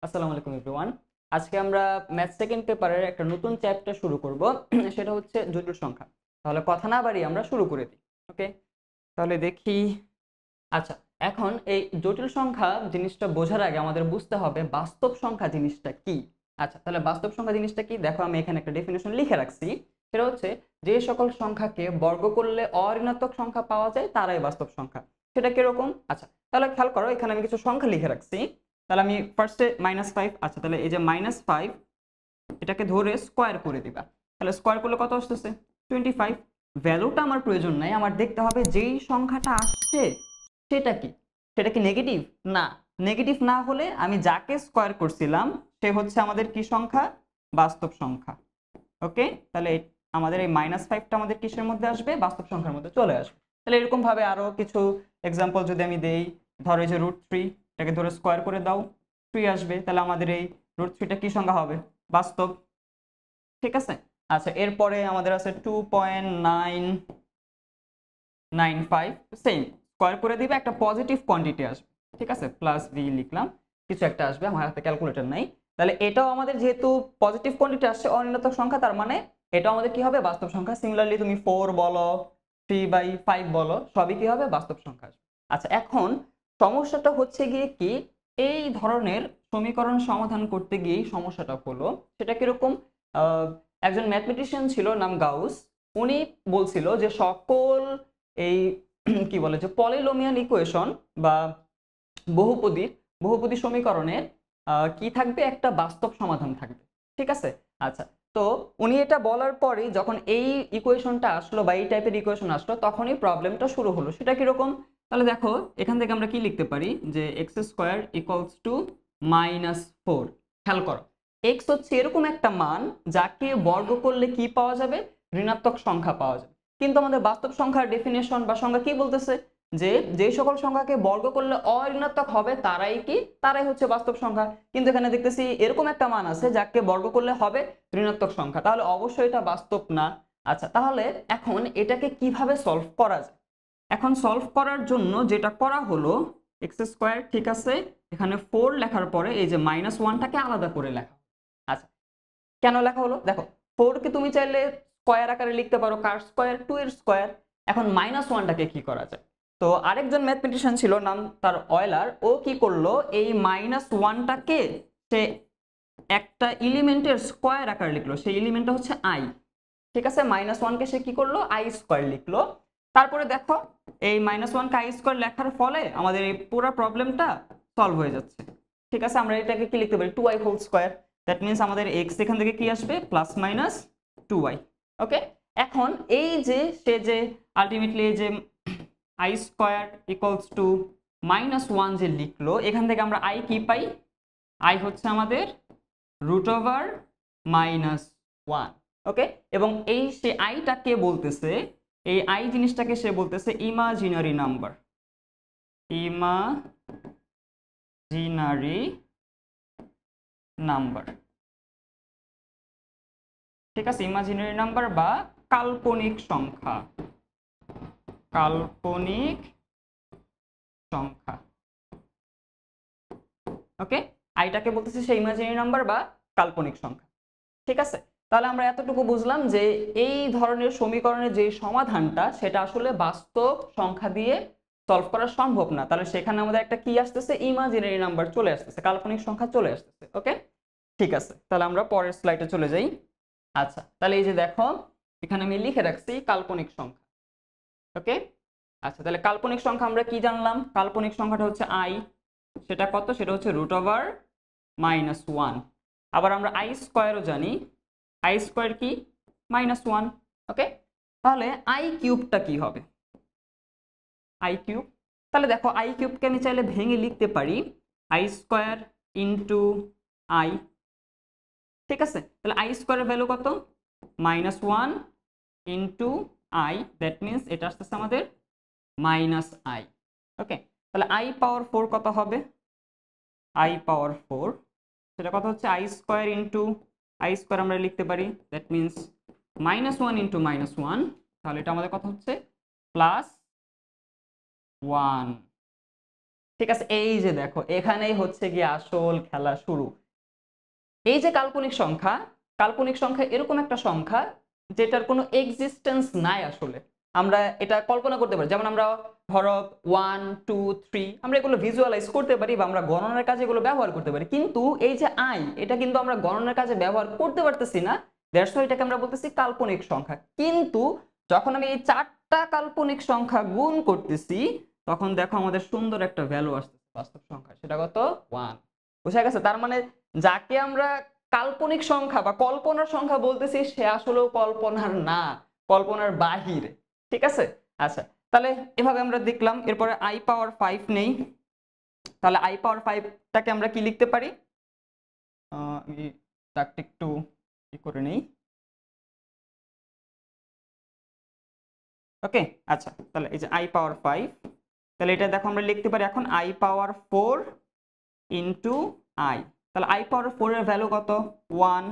আসসালামু আলাইকুম এভরিওয়ান। আজকে আমরা ম্যাথ সেকেন্ড পেপারের একটা নতুন চ্যাপ্টার শুরু করব। সেটা হচ্ছে জটিল সংখ্যা। তাহলে কথা না বাড়িয়ে আমরা শুরু করে দিই। ওকে, তাহলে দেখি। আচ্ছা, এখন এই জটিল সংখ্যা জিনিসটা বোঝার আগে আমাদের বুঝতে হবে বাস্তব সংখ্যা জিনিসটা কি। আচ্ছা, তাহলে বাস্তব সংখ্যা জিনিসটা কি দেখো, আমি এখানে একটা ডেফিনেশন লিখে রাখছি। সেটা হচ্ছে যে সকল সংখ্যাকে বর্গ করলে অঋণাত্মক সংখ্যা পাওয়া যায় তারাই বাস্তব সংখ্যা। সেটা কিরকম? আচ্ছা, তাহলে খেয়াল করো, এখানে আমি কিছু সংখ্যা লিখে রাখছি। তাহলে আমি ফার্স্টে -5। আচ্ছা, তাহলে এই যে -5 এটাকে ধরে স্কোয়ার করে দিবা। তাহলে স্কোয়ার করলে কত আসতেছে? 25। ভ্যালুটা আমার প্রয়োজন নাই, আমার দেখতে হবে যেই সংখ্যাটা আসছে সেটা কি, সেটা কি নেগেটিভ? না, নেগেটিভ না হলে আমি যাকে স্কোয়ার করছিলাম সে হচ্ছে আমাদের কি সংখ্যা? বাস্তব সংখ্যা। ওকে, তাহলে আমাদের এই -5টা আমাদের কিসের মধ্যে আসবে? বাস্তব সংখ্যার মধ্যে চলে আসবে। তাহলে এরকম ভাবে আরো কিছু এক্সাম্পল যদি আমি দেই, ধরো এই যে √3, এটাকে ধরে স্কোয়ার করে দাও, 3 আসবে। তাহলে আমাদের এই √3টা কি সংখ্যা হবে? বাস্তব। ঠিক আছে। আচ্ছা, এরপরে আমাদের আছে 2.995, সেম স্কোয়ার করে দিবে, একটা পজিটিভ কোয়ান্টিটি আসবে। ঠিক আছে, প্লাস ভি লিখলাম, কিছু একটা আসবে, আমার হাতে ক্যালকুলেটর নাই। তাহলে এটাও আমাদের যেহেতু পজিটিভ কোয়ান্টিটি আসছে, অনির্ণাত্মক সংখ্যা, তার মানে এটাও আমাদের কি হবে? বাস্তব সংখ্যা। সিমিলারলি তুমি 4 বলো, 3/5 বলো, সবই কি হবে? বাস্তব সংখ্যা আসবে। আচ্ছা, এখন সমস্যাটা হচ্ছে গিয়ে কি, এই ধরনের সমীকরণ সমাধান করতে গিয়ে সমস্যাটা হলো, সেটা কিরকম? একজন ম্যাথমেটিশিয়ান ছিল, নাম গাউস। উনি বলছিল যে সকল এই কি বলে যে পলিনোমিয়াল ইকুয়েশন বা বহুপদী বহুপদী সমীকরণের কি থাকবে? একটা বাস্তব সমাধান থাকবে। ঠিক আছে। আচ্ছা, তো উনি এটা বলার পরেই যখন এই ইকুয়েশনটা আসলো বা এই টাইপের ইকুয়েশন আসলো, তখনই প্রবলেমটা শুরু হলো। সেটা কিরকম? তাহলে দেখো, এখান থেকে আমরা কি লিখতে পারি যে x² = -4। খেয়াল করো, x হচ্ছে এরকম একটা মান যাকে বর্গ করলে কি পাওয়া যাবে? ঋণাত্মক সংখ্যা পাওয়া যাবে। কিন্তু আমাদের বাস্তব সংখ্যার ডেফিনেশন বা সংজ্ঞা কি বলতেছে? যে যে সকল সংখ্যাকে বর্গ করলে অঋণাত্মক হবে তারাই কি? তারাই হচ্ছে বাস্তব সংখ্যা। কিন্তু এখানে দেখতেছি এরকম একটা মান আছে যাকে বর্গ করলে হবে ঋণাত্মক সংখ্যা, তাহলে অবশ্যই এটা বাস্তব না। আচ্ছা, তাহলে এখন এটাকে কিভাবে সলভ করা যায়? এখন সলভ করার জন্য যেটা করা হলো, x², ঠিক আছে, এখানে 4 লেখার পরে এই যে -1টাকে আলাদা করে লেখা। আচ্ছা, কেন লেখা হলো? দেখো, 4 কে তুমি চাইলে স্কয়ার আকারে লিখতে পারো, কার স্কয়ার? 2 এর স্কয়ার। এখন -1টাকে কি করা যায়? তো আরেকজন ম্যাথমেটিশিয়ান ছিল, নাম তার অয়লার। ও কি করলো, এই -1টাকে সে একটা এলিমেন্টের স্কয়ার আকারে লিখলো। সেই এলিমেন্টটা হচ্ছে i। ঠিক আছে, -1কে সে কি করলো? i² লিখলো। তারপরে দেখো, এই -1কে i² লেখার ফলে আমাদের এই পুরো প্রবলেমটা সলভ হয়ে যাচ্ছে। ঠিক আছে, আমরা এটাকে কি লিখতে পারি? 2i²। দ্যাট মিন্স আমাদের x এখান থেকে কি আসবে? +-2i। ওকে, এখন এই যে সে যে আলটিমেটলি এই যে i² = -1 যে লিখলো, এখান থেকে আমরা i কি পাই? i হচ্ছে আমাদের √−1। ওকে, এবং এই সে আইটাকে বলতেছে, এই আই জিনিসটাকে সে বলতেছে ইমাজিনারি নাম্বার। Imaginary number. ঠিক আছে, ইমাজিনারি নাম্বার বা কাল্পনিক সংখ্যা। কাল্পনিক সংখ্যা। ওকে, আইটাকে বলতেছে সে ইমাজিনারি নাম্বার বা কাল্পনিক সংখ্যা। ঠিক আছে, তাহলে আমরা এতটুকু বুঝলাম যে এই ধরনের সমীকরণের যে সমাধানটা, সেটা আসলে বাস্তব সংখ্যা দিয়ে সলভ করা সম্ভব না। তাহলে সেখানে আমাদের একটা কি আসতেছে? ইমাজিনারি নাম্বার চলে আসতেছে, কাল্পনিক সংখ্যা চলে আসতেছে। ওকে, ঠিক আছে, তাহলে আমরা পরের স্লাইডে চলে যাই। আচ্ছা, তাহলে এই যে দেখো, এখানে আমি লিখে রাখছি কাল্পনিক সংখ্যা। ওকে, আচ্ছা, তাহলে কাল্পনিক সংখ্যা আমরা কি জানলাম? কাল্পনিক সংখ্যাটা হচ্ছে i। সেটা কত? সেটা হচ্ছে √−1। আবার আমরা i² জানি। i² কি? -1। ওকে, তাহলে i³ কি হবে? i³, তাহলে দেখো i³ কে আমি চাইলে ভেঙে লিখতে পারি i² * i। ঠিক আছে, তাহলে i² এর ভ্যালু কত? -1 * i, দ্যাট মিন্স এটা আসতেছে আমাদের -i। ওকে, তাহলে i⁴ কত হবে? i⁴ সেটা কত হচ্ছে? i² আমরা লিখতে পারি, দ্যাট মিন্স -1 * -1, তাহলে এটা আমাদের কত হচ্ছে? +1। ঠিক আছে, এই যে দেখো এখানেই হচ্ছে গিয়ে আসল খেলা শুরু। এই যে কাল্পনিক সংখ্যা এরকম একটা সংখ্যা যেটার কোনো এক্সিস্টেন্স নাই আসলে। আমরা এটা কল্পনা করতে পারি, যেমন আমরা ধরো 1 2 3 আমরা এগুলো ভিজুয়ালাইজ করতে পারি বা আমরা গণনার কাজে এগুলো ব্যবহার করতে পারি, কিন্তু এই যে আই, এটা কিন্তু আমরা গণনার কাজে ব্যবহার করতে পারতেছি না। দ্যাটস হোয়াই এটাকে আমরা বলতেছি কাল্পনিক সংখ্যা। কিন্তু যখন আমি এই চারটা কাল্পনিক সংখ্যা গুণ করতেছি, তখন দেখো আমাদের সুন্দর একটা ভ্যালু আসতেছে বাস্তব সংখ্যা, সেটা কত 1। বুঝা গেছে? তার মানে যাকে আমরা কাল্পনিক সংখ্যা বা কল্পনার সংখ্যা বলতেছি সে আসলেও কল্পনার না, কল্পনার বাহিরে। ঠিক আছে, আচ্ছা তাহলে এভাবে আমরা দেখলাম। এরপরে আই পাওয়ার 5 নেই, তাহলে আই পাওয়ার 5টাকে আমরা কি লিখতে পারি, আমি তাকে একটু কি করে নেই। ওকে, আচ্ছা তাহলে এই যে আই পাওয়ার 5, তাহলে এটা দেখো আমরা লিখতে পারি এখন আই পাওয়ার 4 ইন্টু আই। তাহলে আই পাওয়ার 4 এর ভ্যালু কত 1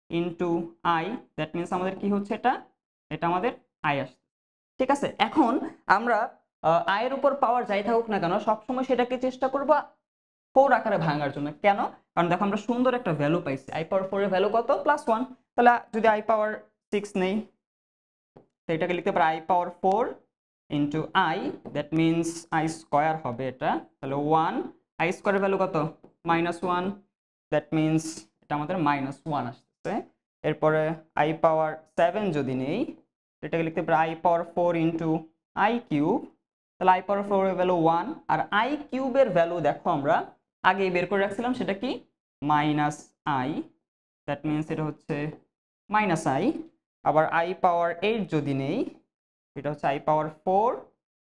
ইন্টু আই, দ্যাট মিনস আমাদের কি হচ্ছে, এটা আমাদের আই আসছে। ঠিক আছে, এখন আমরা আয়ের উপর পাওয়ার যাই থাকুক না কেন সবসময় সেটাকে চেষ্টা করবো 4 আকারে ভাঙার জন্য। কেন? কারণ দেখো আমরা সুন্দর একটা ভ্যালু পাইছি, আই পাওয়ার 4 এর ভ্যালু কত +1। তাহলে যদি আই পাওয়ার 6 নেই, এটাকে লিখতে পারি I power 4 into I, that means I square হবে এটা। তাহলে 1, আই স্কোয়ারের ভ্যালু কত -1, দ্যাট মিনস এটা আমাদের -1 আসতেছে। এরপরে আই পাওয়ার 7 যদি নেই, এটাকে লিখতে পারি I power 4 into I cube. তাহলে আই পাওয়ার 4 এর ভ্যালু 1, আর আই কিউবের ভ্যালু দেখো আমরা আগেই বের করে রাখছিলাম, সেটা কি -i, দ্যাট মিনস এটা হচ্ছে -i। আবার আই পাওয়ার 8 যদি নেই, এটা হচ্ছে আই পাওয়ার 4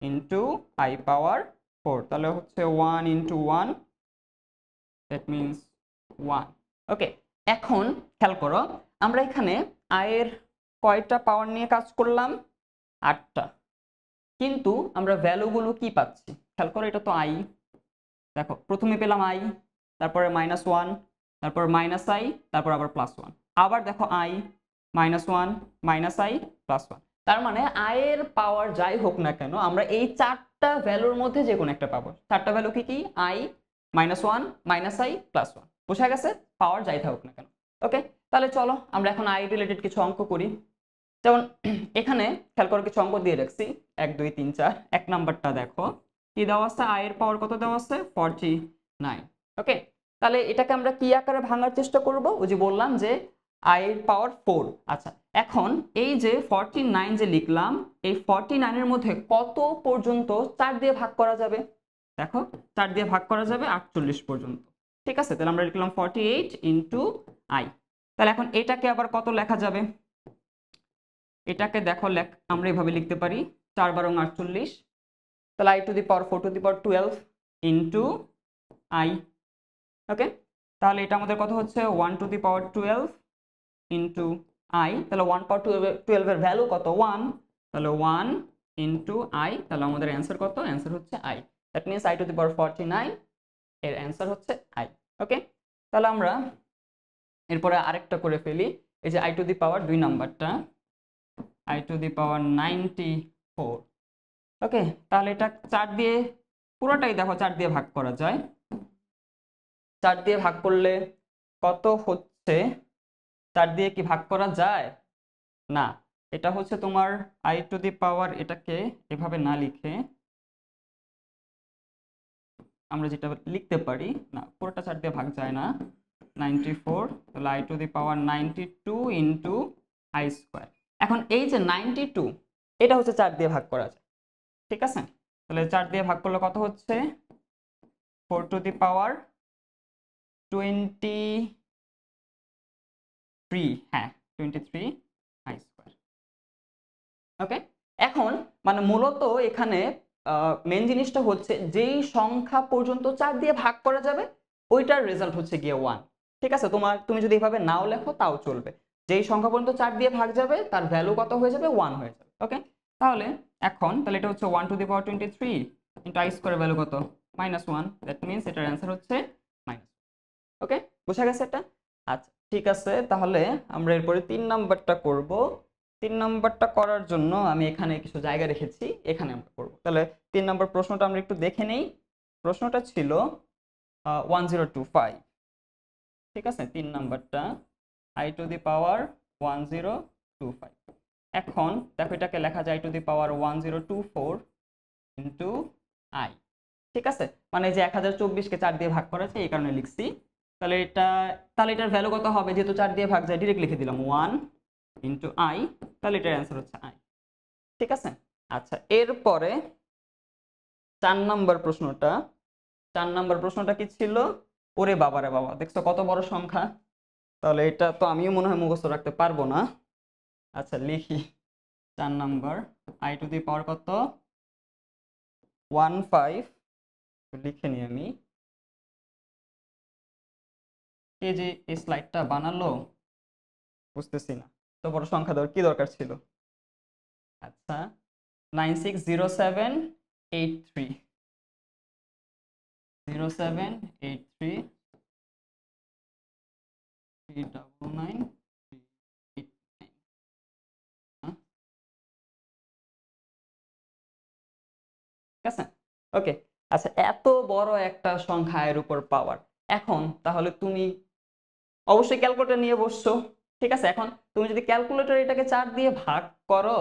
ইন্টু আই পাওয়ার 4, তাহলে হচ্ছে 1 ইন্টু 1, দ্যাট মিনস 1। ওকে, এখন খেয়াল করো আমরা এখানে আয়ের কয়টা পাওয়ার নিয়ে কাজ করলাম, 8টা, কিন্তু আমরা ভ্যালুগুলো কি পাচ্ছি খেয়াল করো। এটা তো আই, দেখো প্রথমে পেলাম আই, তারপরে -1, তারপর -i, তারপর আবার +1, আবার দেখো আই -1 -i +1। তার মানে আয়ের পাওয়ার যাই হোক না কেন আমরা এই চারটা ভ্যালুর মধ্যে যে কোনো একটা পাবো। চারটা ভ্যালু কি কি, আই -1 -i +1। বোঝা গেছে? পাওয়ার যাই থাকুক না কেন। ওকে, তাহলে চলো আমরা এখন আই রিলেটেড কিছু অঙ্ক করি। যেমন এখানে খেয়াল করো কিছু অঙ্ক দিয়ে রাখছি 1 2 3 4। 1 নাম্বারটা দেখো কি দেওয়া আছে, আয়ের পাওয়ার কত দেওয়া আছে 49। ওকে, তাহলে এটাকে আমরা কি আকারে ভাঙার চেষ্টা করব, ওই যে বললাম যে আয়ের পাওয়ার 4। আচ্ছা, এখন এই যে 49 যে লিখলাম, এই 49 এর মধ্যে কত পর্যন্ত 4 দিয়ে ভাগ করা যাবে, দেখো 4 দিয়ে ভাগ করা যাবে 48 পর্যন্ত। ঠিক আছে, তাহলে আমরা লিখলাম 48 ইন্টু আই। তাহলে এখন এটাকে আবার কত লেখা যাবে, এটাকে দেখো আমরা এভাবে লিখতে পারি 4 × 48, তাহলে i to the power 4 to the power 12 into i. Okay, তাহলে এটা আমাদের কত হচ্ছে 1 to the power 12 into i. তাহলে 1 পাওয়ার 12 এর ভ্যালু কত 1, তাহলে 1 ইন্টু আই। তাহলে আমাদের অ্যান্সার কত, অ্যান্সার হচ্ছে i, that means i to the power 49 এর অ্যান্সার হচ্ছে আই। ওকে, তাহলে আমরা এরপরে আরেকটা করে ফেলি। এই যে আই টু দি পাওয়ার 2 নাম্বারটা, i টু দি পাওয়ার 94। ওকে, তাহলে এটা 4 দিয়ে পুরোটাই দেখো 4 দিয়ে ভাগ করা যায়। 4 দিয়ে ভাগ করলে কত হচ্ছে, 4 দিয়ে কি ভাগ করা যায় না, এটা হচ্ছে তোমার i টু দি পাওয়ার, এটাকে এভাবে না লিখে আমরা যেটা লিখতে পারি, না পুরোটা 4 দিয়ে ভাগ যায় না, 94, তাহলে i to the power 92 into I square. এখন এই যে 92 এটা হচ্ছে 4 দিয়ে ভাগ করা যায়। ঠিক আছে, তাহলে 4 দিয়ে ভাগ করলে কত হচ্ছে 4 টু দি পাওয়ার 23, হ্যাঁ 23 আই স্কোয়ার। ওকে, এখন মানে মূলত এখানে মেন জিনিসটা হচ্ছে যেই সংখ্যা পর্যন্ত 4 দিয়ে ভাগ করা যাবে ওইটার রেজাল্ট হচ্ছে গিয়ে 1। ঠিক আছে, তুমি যদি এভাবে নাও লেখো তাও চলবে, যেই সংখ্যা পর্যন্ত 4 দিয়ে ভাগ যাবে তার ভ্যালু কত হয়ে যাবে 1 হয়ে যাবে। ওকে, তাহলে এটা হচ্ছে 1 to the power 23 into I square value কত -1, দ্যাট মিনস এটার অ্যান্সার হচ্ছে মাইনাস। ওকে, বোঝা গেছে এটা? আচ্ছা ঠিক আছে, তাহলে আমরা এরপরে 3 নাম্বারটা করব। 3 নাম্বারটা করার জন্য আমি এখানে কিছু জায়গা রেখেছি, এখানে আমরা করব। তাহলে 3 নাম্বার প্রশ্নটা আমরা একটু দেখে নেই। প্রশ্নটা ছিল 1025, ঠিক আছে, 3 নাম্বারটা i টু দি পাওয়ার 1025। এখন দেখো এটাকে লেখা যায় two the power 1024 into i, ঠিক আছে, মানে যে 1024কে 4 দিয়ে ভাগ করা আছে এই কারণে লিখছি। তাহলে এটার ভ্যালু কত হবে, যেহেতু 4 দিয়ে ভাগ যায় ডিরেক্ট লিখে দিলাম 1 ইন্টু i, তাহলে এটার অ্যান্সার হচ্ছে i, ঠিক আছে। আচ্ছা, এরপরে 4 নাম্বার প্রশ্নটা কি ছিল, ওরে বাবারে বাবা, দেখছো কত বড় সংখ্যা, তাহলে এটা তো আমিও মনে হয় মুখস্থ রাখতে পারবো না। আচ্ছা লিখি, 4 নাম্বার i টু দি পাওয়ার কত 15, লিখে নি আমি। এই যে এই স্লাইডটা বানালো বুঝতেছি না, তো বড় সংখ্যা দেওয়ার কি দরকার ছিল। আচ্ছা 960783 0783 399 ঠিক আছে, ওকে। আচ্ছা, এত বড় একটা সংখ্যা এর উপর পাওয়ার, এখন তাহলে তুমি অবশ্যই ক্যালকুলেটর নিয়ে বসছো, ঠিক আছে। এখন তুমি যদি ক্যালকুলেটর এটাকে 4 দিয়ে ভাগ করো,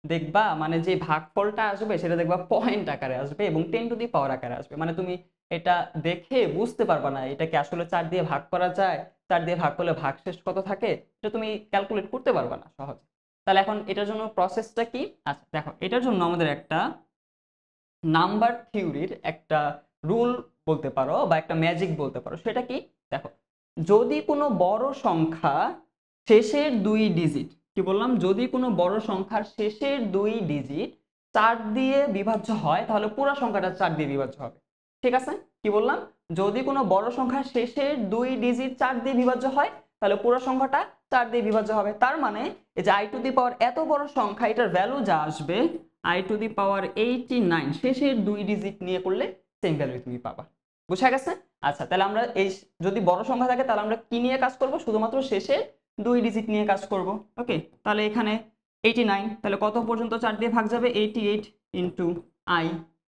দেখবা মানে যে ভাগফলটা আসবে সেটা দেখবা পয়েন্ট আকারে আসবে এবং 10 টু দি পাওয়ার আকারে আসবে, মানে তুমি এটা দেখে বুঝতে পারবা না এটাকে আসলে 4 দিয়ে ভাগ করা যায়, 4 দিয়ে ভাগ করলে ভাগশেষ কত থাকে, এটা তুমি ক্যালকুলেট করতে পারবা না সহজে। তাহলে এখন এটার জন্য প্রসেসটা কি, আচ্ছা দেখো এটার জন্য আমাদের একটা নাম্বার থিওরির একটা রুল বলতে পারো বা একটা ম্যাজিক বলতে পারো, সেটা কি, দেখো যদি কোনো বড় সংখ্যা শেষের 2 ডিজিট, কি বললাম, যদি কোনো বড় সংখ্যার শেষের 2 ডিজিট 4 দিয়ে বিভাজ্য হয় তাহলে পুরো সংখ্যাটা 4 দিয়ে বিভাজ্য হবে, ঠিক আছে। কি বললাম, যদি কোনো বড় সংখ্যার শেষের 2 ডিজিট 4 দিয়ে বিভাজ্য হয় তাহলে পুরো সংখ্যাটা 4 দিয়ে বিভাজ্য হবে। তার মানে এই যে i টু দি পাওয়ার এত বড় সংখ্যা, এটার ভ্যালু যা আসবে i টু দি পাওয়ার 89 শেষের 2 ডিজিট নিয়ে করলে সেম ভ্যালু তুমি পাবা, বুঝা গেছে। আচ্ছা, তাহলে আমরা এই যদি বড় সংখ্যা থাকে তাহলে আমরা কি নিয়ে কাজ করব, শুধুমাত্র শেষে 2 ডিজিট নিয়ে কাজ করব, ওকে। তাহলে এখানে 89, তাহলে কত পর্যন্ত 4 দিয়ে ভাগ যাবে, 88 ইন্টু i,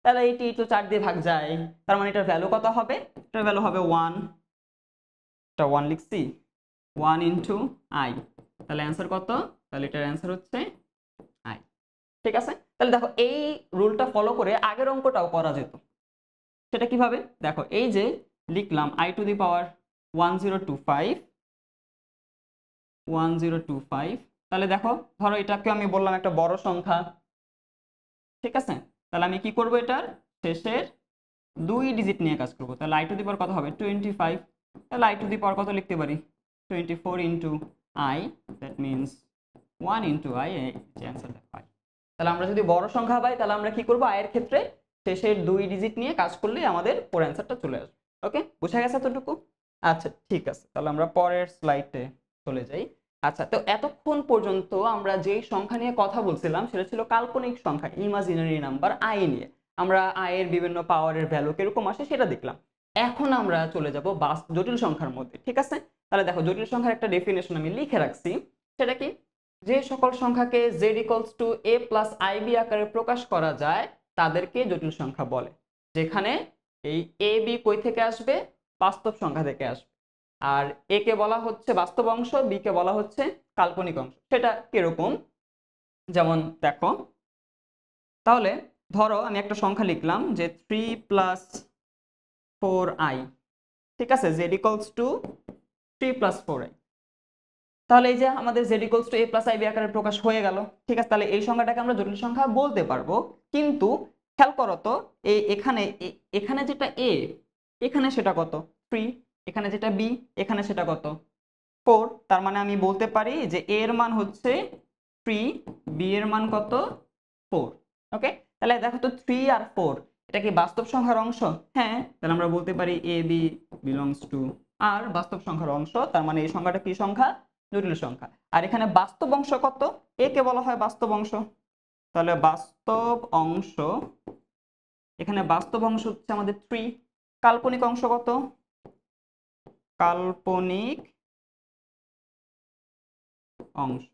তাহলে 88 তো 4 দিয়ে ভাগ যায়, তার মানে এটার ভ্যালু কত হবে, এটার ভ্যালু হবে 1, এটা 1 লিখছি, 1 ইন্টু i, তাহলে অ্যান্সার কত, তাহলে এটার অ্যান্সার হচ্ছে i, ঠিক আছে। তাহলে দেখো এই রুলটা ফলো করে আগের অঙ্কটাও করা যেত, সেটা কিভাবে, দেখো এই যে লিখলাম i টু দি পাওয়ার 1025, তাহলে দেখো ধরো এটাকে আমি বললাম একটা বড় সংখ্যা, ঠিক আছে। তাহলে আমি কি করব, এটার শেষের 2 ডিজিট নিয়ে কাজ করব, তাহলে i টু দি পাওয়ার কত হবে 25, তাহলে i টু দি পাওয়ার কত লিখতে পারি 24 into i, that means 1 into i, answer পাই। তাহলে আমরা যদি বড় সংখ্যা পাই তাহলে আমরা কি করব, i এর ক্ষেত্রে শেষের 2 ডিজিট নিয়ে কাজ করলে আমাদের পুরো অ্যান্সারটা চলে আসবে, ওকে, বুঝা গেছে এতটুকু। আচ্ছা ঠিক আছে, তাহলে আমরা পরের স্লাইডে চলে যাই। আচ্ছা, তো এতক্ষণ পর্যন্ত আমরা যেই সংখ্যা নিয়ে কথা বলছিলাম সেটা ছিল কাল্পনিক সংখ্যা, ইমাজিনারি নাম্বার i নিয়ে। আমরা i এর বিভিন্ন পাওয়ারের ভ্যালু কিরকম আসে সেটা দেখলাম। এখন আমরা চলে যাব জটিল সংখ্যার মধ্যে, ঠিক আছে। তাহলে দেখো জটিল সংখ্যার একটা ডেফিনেশন আমি লিখে রাখছি, সেটা কি, যে সকল সংখ্যাকে z equals to a plus ib আকারে প্রকাশ করা যায় তাদেরকে জটিল সংখ্যা বলে, যেখানে এই a b কই থেকে আসবে, বাস্তব সংখ্যা থেকে আসবে, আর a কে বলা হচ্ছে বাস্তব অংশ, b কে বলা হচ্ছে কাল্পনিক অংশ। সেটা কিরকম, যেমন দেখো, তাহলে ধরো আমি একটা সংখ্যা লিখলাম যে 3 প্লাস 4i, ঠিক আছে, z equals two 3 plus 4i, তাহলে এই যে আমাদের z equals to a plus ib আকারে প্রকাশ হয়ে গেল, ঠিক আছে। তাহলে এই সংখ্যাটাকে আমরা জটিল সংখ্যা বলতে পারবো, কিন্তু খেয়াল করো তো এখানে যেটা a, এখানে সেটা কত 3, এখানে যেটা b, এখানে সেটা কত 4, তার মানে আমি বলতে পারি যে a এর মান হচ্ছে 3, b এর মান কত 4, ওকে। তাহলে দেখো তো 3 আর 4 এটা কি বাস্তব সংখ্যার অংশ, হ্যাঁ, তাহলে আমরা বলতে পারি a b বিলংস টু আর বাস্তব সংখ্যার অংশ, তার মানে এই সংখ্যাটা কি সংখ্যা, জটিল সংখ্যা। আর এখানে বাস্তব অংশ কত, a কে বলা হয় বাস্তব অংশ, তাহলে বাস্তব অংশ, এখানে বাস্তব অংশ হচ্ছে আমাদের 3, কাল্পনিক অংশ কত, কাল্পনিক অংশ,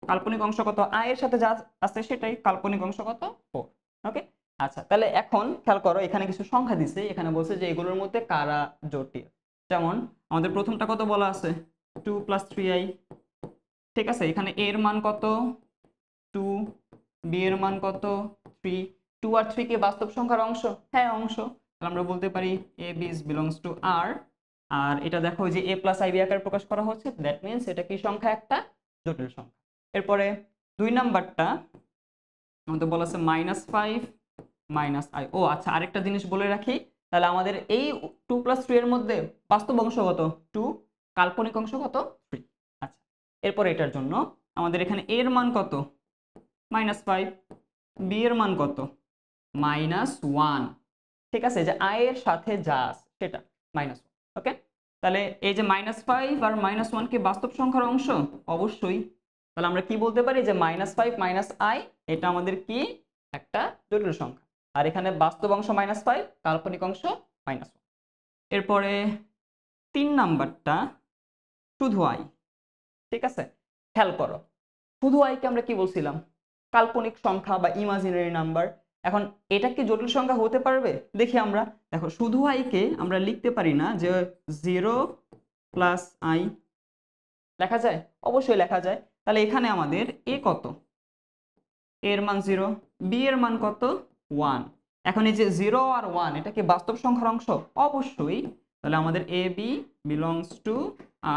কাল্পনিক অংশ কত, i এর সাথে যা আছে সেটাই, কাল্পনিক অংশ কত 4, ওকে। আচ্ছা, তাহলে এখন খেয়াল করো, এখানে কিছু সংখ্যা দিছে, এখানে বলছে যে এগুলোর মধ্যে কারা জটিল। যেমন আমাদের প্রথমটা কত বলা আছে, 2 + 3i। ঠিক আছে, এখানে a এর মান কত 2, b এর মান কত 3। 2 আর 3 কি বাস্তব সংখ্যার অংশ? হ্যাঁ অংশ। তাহলে আমরা বলতে পারি a b belongs to r। আর এটা দেখো যে a + ib আকারে প্রকাশ করা হচ্ছে, দ্যাট মিন্স এটা কি সংখ্যা? একটা জটিল সংখ্যা। এরপরে 2 নাম্বারটা আমাদের বলা আছে -5 - i। ও আচ্ছা, আরেকটা জিনিস বলে রাখি, তাহলে আমাদের এই 2 + 3 এর মধ্যে বাস্তব অংশ কত 2, কাল্পনিক অংশ কত 3। আচ্ছা, এরপর এটার জন্য আমাদের এখানে a এর মান কত -5, b এর মান কত -1। ঠিক আছে, যে i এর সাথে যা আছে সেটা -1। ওকে, তাহলে এই যে -5 আর -1 কি বাস্তব সংখ্যার অংশ? অবশ্যই। তাহলে আমরা কি বলতে পারি যে -5 - i এটা আমাদের কি একটা জটিল সংখ্যা। আর এখানে বাস্তব অংশ -5, কাল্পনিক অংশ -1। এরপরে 3 নাম্বারটা শুধু i। ঠিক আছে, খেয়াল করো, শুধু i কে আমরা কি বলছিলাম? কাল্পনিক সংখ্যা বা ইমাজিনারি নাম্বার। এখন এটা কি জটিল সংখ্যা হতে পারবে? দেখি আমরা। দেখো, শুধু i কে আমরা লিখতে পারি না যে 0 + i, লেখা যায়? অবশ্যই লেখা যায়। তাহলে এখানে আমাদের a কত, এর মান 0, b এর মান কত 1। এখন এই যে 0 আর 1 এটা কি বাস্তব সংখ্যার অংশ? অবশ্যই। তাহলে আমাদের a b belongs to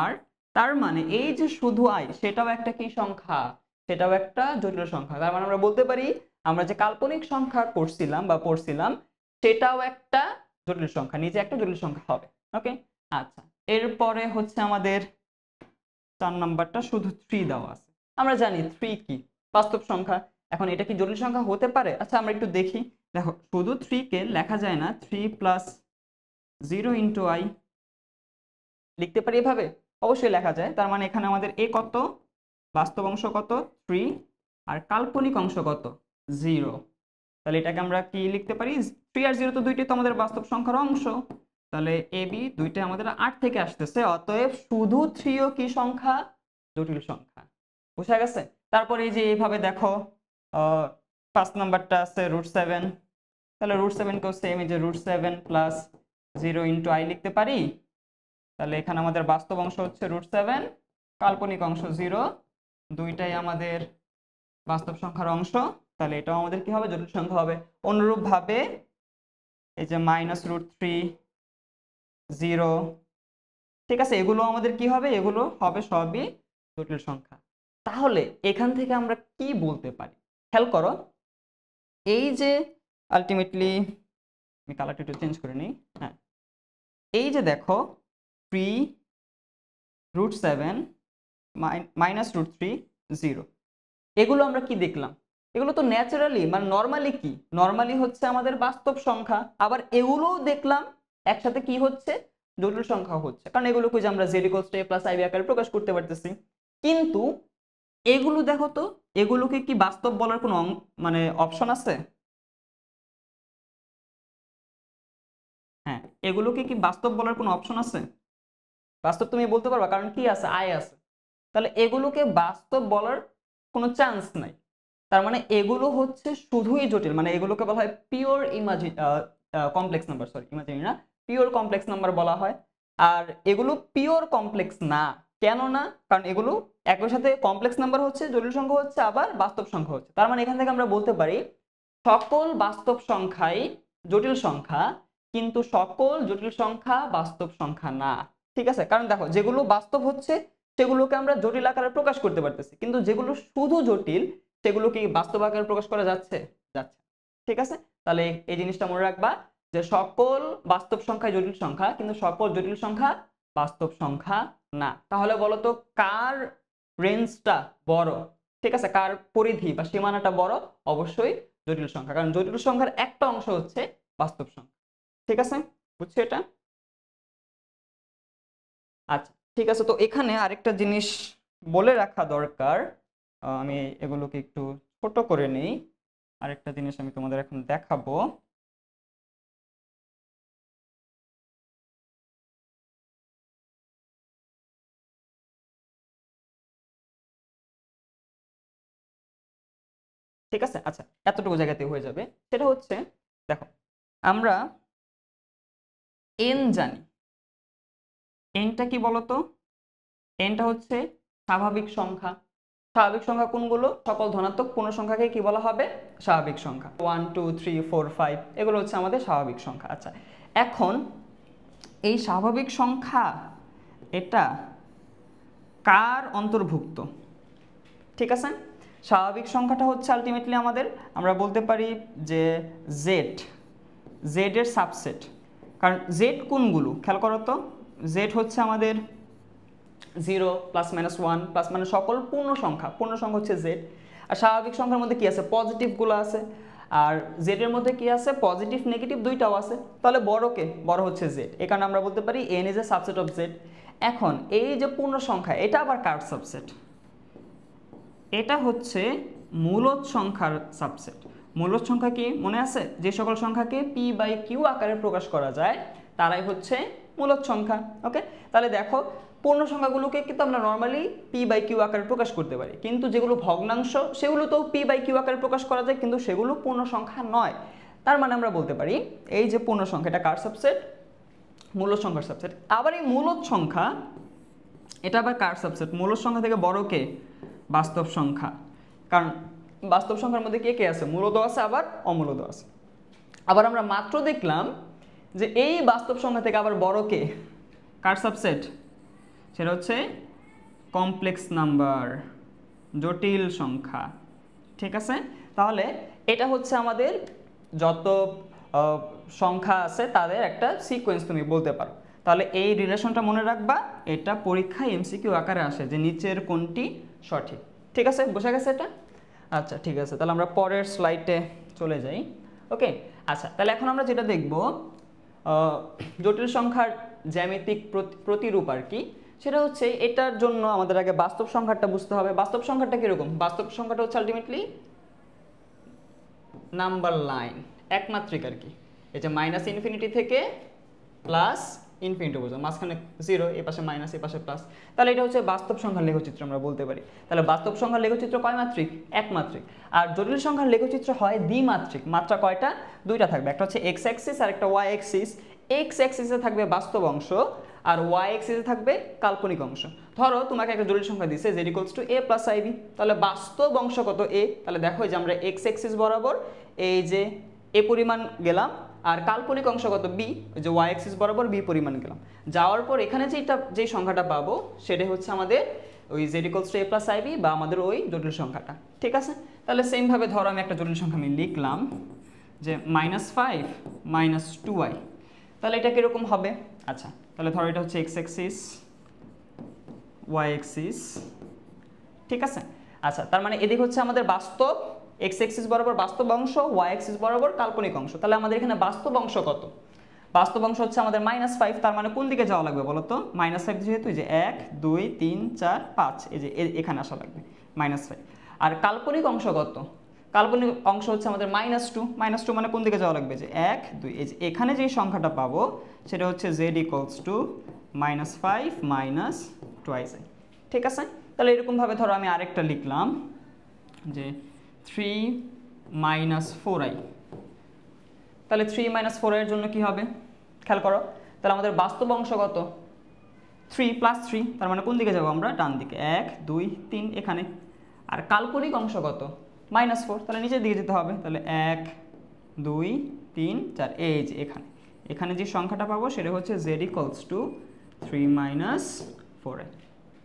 r। তার মানে এই যে শুধু i সেটাও একটা কি সংখ্যা? সেটাও একটা জটিল সংখ্যা। তার মানে আমরা বলতে পারি আমরা যে কাল্পনিক সংখ্যা করছিলাম বা পড়ছিলাম সেটাও একটা জটিল সংখ্যা, নিজে একটা জটিল সংখ্যা হবে। ওকে, আচ্ছা, এরপরে হচ্ছে আমাদের 4 নাম্বারটা শুধু 3 দেওয়া আছে। আমরা জানি 3 কি বাস্তব সংখ্যা। এখন এটা কি জটিল সংখ্যা হতে পারে? আচ্ছা, আমরা একটু দেখি। দেখো, শুধু 3 কে লেখা যায় না 3 + 0 * i, লিখতে পারি এভাবে? অবশ্যই লেখা যায়। তার মানে এখানে আমাদের a কত, বাস্তব অংশ কত 3, আর কাল্পনিক অংশ কত 0। তাহলে এটাকে আমরা কি লিখতে পারি? 3 আর 0 তো দুইটাই তো আমাদের বাস্তব সংখ্যার অংশ। তাহলে a b দুইটাই আমাদের 8 থেকে আসতেছে, অতএব শুধু 3 ও কি সংখ্যা? জটিল সংখ্যা। বুঝা গেছে? তারপরে এই যে এইভাবে দেখো, 5 নাম্বারটা আছে √7। তাহলে √7 কেও সেম, এই যে √7 + 0 * i লিখতে পারি। তাহলে এখানে আমাদের বাস্তব অংশ হচ্ছে √7, কাল্পনিক অংশ 0, দুইটাই আমাদের বাস্তব সংখ্যার অংশ। তাহলে এটাও আমাদের কি হবে? জটিল সংখ্যা হবে। অনুরূপ ভাবে এই যে -√3, 0, ঠিক আছে, এগুলো আমাদের কি হবে? এগুলো হবে সবই জটিল সংখ্যা। তাহলে এখান থেকে আমরা কি বলতে পারি? খেয়াল করো, এই যে আলটিমেটলি আমি কালারটা একটু চেঞ্জ করে নিই। হ্যাঁ, এই যে দেখো 3, √7, -√3, 0, এগুলো আমরা কি দেখলাম? এগুলো তো ন্যাচারালি মানে নরমালি কি, নরমালি হচ্ছে আমাদের বাস্তব সংখ্যা। আবার এগুলোও দেখলাম একসাথে কি হচ্ছে? জটিল সংখ্যা হচ্ছে, কারণ এগুলোকে যে আমরা z = a + ib আকারে প্রকাশ করতে পারতেছি। কিন্তু এগুলো দেখো তো, এগুলোকে কি বাস্তব বলার কোনো মানে অপশন আছে? হ্যাঁ, এগুলোকে কি বাস্তব বলার কোনো অপশন আছে? বাস্তব তুমি বলতে পারবা, কারণ কি আছে? i আছে। তাহলে এগুলোকে বাস্তব বলার কোনো চান্স নাই। তার মানে এগুলো হচ্ছে শুধুই জটিল, মানে এগুলোকে বলা হয় pure complex number, sorry imaginary না, পিওর কমপ্লেক্স নাম্বার বলা হয়। আর এগুলো পিওর কমপ্লেক্স না, কেন না? কারণ এগুলো একই সাথে কমপ্লেক্স নাম্বার হচ্ছে, জটিল সংখ্যা হচ্ছে, আবার বাস্তব সংখ্যা হচ্ছে। তার মানে এখান থেকে আমরা বলতে পারি সকল বাস্তব সংখ্যাই জটিল সংখ্যা, কিন্তু সকল জটিল সংখ্যা বাস্তব সংখ্যা না। ঠিক আছে, কারণ দেখো যেগুলো বাস্তব হচ্ছে সেগুলোকে আমরা জটিল আকারে প্রকাশ করতে পারতেছি, কিন্তু যেগুলো শুধু জটিল সেগুলো কি বাস্তব আকারে প্রকাশ করা যাচ্ছে? যাচ্ছে। ঠিক আছে, তাহলে এই জিনিসটা মনে রাখবা যে সকল বাস্তব সংখ্যা জটিল সংখ্যা, কিন্তু সকল জটিল সংখ্যা বাস্তব সংখ্যা না। তাহলে বলো তো কার রেঞ্জটা বড়? ঠিক আছে, কার পরিধি বা সীমানাটা বড়? অবশ্যই জটিল সংখ্যা, কারণ জটিল সংখ্যার একটা অংশ হচ্ছে বাস্তব সংখ্যা। ঠিক আছে, বুঝছো এটা? আচ্ছা, ঠিক আছে, তো এখানে আরেকটা জিনিস বলে রাখা দরকার। আমি এগুলোকে একটু ছোট করে নেই। আরেকটা জিনিস আমি তোমাদের এখন দেখাবো। ঠিক আছে। আচ্ছা, এতটুকু জায়গাতে হয়ে যাবে। সেটা হচ্ছে দেখো, আমরা এন জানি। এনটা কি বলতো? এনটা হচ্ছে স্বাভাবিক সংখ্যা। স্বাভাবিক সংখ্যা কোনগুলো? সকল ধনাত্মক পূর্ণ সংখ্যাকে কি বলা হবে? স্বাভাবিক সংখ্যা। 1 2 3 4 5 এগুলো হচ্ছে আমাদের স্বাভাবিক সংখ্যা। আচ্ছা, এখন এই স্বাভাবিক সংখ্যা এটা কার অন্তর্ভুক্ত? ঠিক আছে, স্বাভাবিক সংখ্যাটা হচ্ছে আলটিমেটলি আমাদের, আমরা বলতে পারি যে জেড, জেড এর সাবসেট। কারণ জেড কোনগুলো খেয়াল করো তো, জেড হচ্ছে আমাদের 0 প্লাস মাইনাস 1 প্লাস মাইনাস সকল পূর্ণ সংখ্যা, পূর্ণ সংখ্যা হচ্ছে জেড। আর স্বাভাবিক সংখ্যার মধ্যে কি আছে? পজিটিভগুলো আছে। আর জেড এর মধ্যে কি আছে? পজিটিভ নেগেটিভ দুইটাও আছে। তাহলে বড় কে? বড় হচ্ছে জেড। এই কারণে আমরা বলতে পারি N is a subset of Z. এখন এই যে পূর্ণ সংখ্যা, এটা আবার কার সাবসেট? এটা হচ্ছে মূলদ সংখ্যার সাবসেট। মূলদ সংখ্যা কি মনে আছে? যে সকল সংখ্যাকে পি বাই কিউ আকারে প্রকাশ করা যায় তারাই হচ্ছে মূলদ সংখ্যা। ওকে, তাহলে দেখো পূর্ণ সংখ্যাগুলোকে কিন্তু আমরা নর্মালি পি বাই কিউ আকারে প্রকাশ করতে পারি, কিন্তু যেগুলো ভগ্নাংশ সেগুলো তো পি বাই কিউ আকারে প্রকাশ করা যায়, কিন্তু সেগুলো পূর্ণ সংখ্যা নয়। তার মানে আমরা বলতে পারি এই যে পূর্ণ সংখ্যা, এটা কার সাবসেট? মূলদ সংখ্যার সাবসেট। আবার এই মূলদ সংখ্যা এটা আবার কার সাবসেট? মূলদ সংখ্যা থেকে বড় কে? বাস্তব সংখ্যা। কারণ বাস্তব সংখ্যার মধ্যে কে কে আছে? মূলদ আছে, আবার অমূলদ আছে। আবার আমরা মাত্র দেখলাম যে এই বাস্তব সংখ্যা থেকে আবার বড় কে? কার সাবসেট? সেটা হচ্ছে কমপ্লেক্স নাম্বার, জটিল সংখ্যা। ঠিক আছে, তাহলে এটা হচ্ছে আমাদের যত সংখ্যা আছে তাদের একটা সিকোয়েন্স তুমি বলতে পারো। তাহলে এই রিলেশনটা মনে রাখবা, এটা পরীক্ষায় এমসিকিউ আকারে আসে যে নিচের কোনটি সঠিক। ঠিক আছে, বোঝা গেছে এটা? আচ্ছা ঠিক আছে, তাহলে আমরা পরের স্লাইডে চলে যাই। ওকে, আচ্ছা তাহলে এখন আমরা যেটা দেখব জটিল সংখ্যার জ্যামিতিক প্রতিরূপ আর কি, সেটা হচ্ছে এটার জন্য আমাদের আগে বাস্তব সংখ্যাটা বুঝতে হবে। বাস্তব সংখ্যাটা কিরকম? বাস্তব সংখ্যাটা হচ্ছে আলটিমেটলি নাম্বার লাইন, একমাত্রিক আর কি। এই যে মাইনাস ইনফিনিটি থেকে প্লাস ইনফিনিটি বোঝো, মাঝখানে জিরো, এ পাশে মাইনাস এ পাশে প্লাস। তাহলে এটা হচ্ছে বাস্তব সংখ্যার লেখচিত্র আমরা বলতে পারি। তাহলে বাস্তব সংখ্যার লেখচিত্র কয় মাত্রিক? একমাত্রিক। আর জটিল সংখ্যার লেখচিত্র হয় দ্বিমাত্রিক। মাত্রা কয়টা? দুইটা থাকবে, একটা হচ্ছে এক্স অ্যাক্সিস আর একটা ওয়াই অ্যাক্সিস। এক্স অ্যাক্সিসে থাকবে বাস্তব অংশ আর ওয়াই অ্যাক্সিসে থাকবে কাল্পনিক অংশ। ধরো তোমাকে একটা জটিল সংখ্যা দিছে z = a + ib, তাহলে বাস্তব অংশ কত? a। তাহলে দেখো যে আমরা এক্স অ্যাক্সিস বরাবর এই যে a পরিমাণ গেলাম, আর কাল্পনিক অংশ কত? b, ওই যে y অ্যাক্সিস বরাবর b পরিমাণ গেলাম। যাওয়ার পর এখানে যেই সংখ্যাটা পাবো সেটা হচ্ছে আমাদের ওই z = a + ib বা আমাদের ওই জটিল সংখ্যাটা। ঠিক আছে, তাহলে সেম ভাবে ধরো আমি একটা জটিল সংখ্যা আমি লিখলাম যে -5 - 2y। তাহলে এটা কিরকম হবে? আচ্ছা তাহলে ধরো এটা হচ্ছে এক্স অ্যাক্সিস, ওয়াই অ্যাক্সিস। ঠিক আছে, আচ্ছা তার মানে এদিক হচ্ছে আমাদের বাস্তব, এক্স অ্যাক্সিস বরাবর বাস্তব অংশ, ওয়াই অ্যাক্সিস বরাবর কাল্পনিক অংশ। তাহলে আমাদের এখানে বাস্তব অংশ কত? বাস্তব অংশ হচ্ছে আমাদের -5। তার মানে কোন দিকে যাওয়া লাগবে বলো তো? -5 যেহেতু এই যে 1 2 3 4 5, এই যে এখানে আসা লাগবে -5। আর কাল্পনিক অংশ কত? কাল্পনিক অংশ হচ্ছে আমাদের -2। -2 মানে কোন দিকে যাওয়া লাগবে? যে 1 2, এই যে এখানে যে সংখ্যাটা পাবো সেটা হচ্ছে z = -5 - 2i। ঠিক আছে, তাহলে এরকম ভাবে ধরো আমি আরেকটা লিখলাম যে 3 - 4i। তাহলে 3 - 4i এর জন্য কি হবে খেয়াল করো। তাহলে আমাদের বাস্তব অংশ কত? 3 + 3, তার মানে কোন দিকে যাবো আমরা? ডান দিকে, 1 2 3 এখানে। আর কাল্পনিক অংশ কত? -4, তাহলে নিচের দিকে যেতে হবে। তাহলে 1 2 3 4, এই যে এখানে, এখানে যে সংখ্যাটা পাবো সেটা হচ্ছে z = 3 - 4i।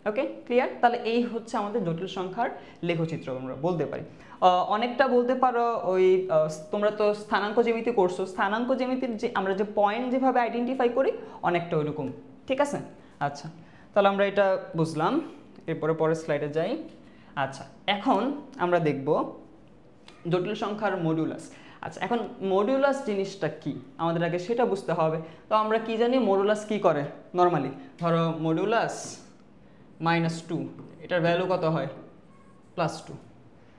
ওকে, ক্লিয়ার? তাহলে এই হচ্ছে আমাদের জটিল সংখ্যার লেখচিত্র আমরা বলতে পারি। অনেকটা বলতে পারো ওই তোমরা তো স্থানাঙ্ক জ্যামিতি করছো, স্থানাঙ্ক জ্যামিতির যে আমরা যে পয়েন্ট যেভাবে আইডেন্টিফাই করি অনেকটা ওইরকম। ঠিক আছে, আচ্ছা তাহলে আমরা এটা বুঝলাম। এরপরে পরের স্লাইডে যাই। আচ্ছা এখন আমরা দেখব জটিল সংখ্যার মডুলাস। আচ্ছা এখন মডুলাস জিনিসটা কি আমাদের আগে সেটা বুঝতে হবে। তো আমরা কি জানি মডুলাস কি করে? নর্মালি ধরো মডুলাস -2, এটার ভ্যালু কত হয়? +2।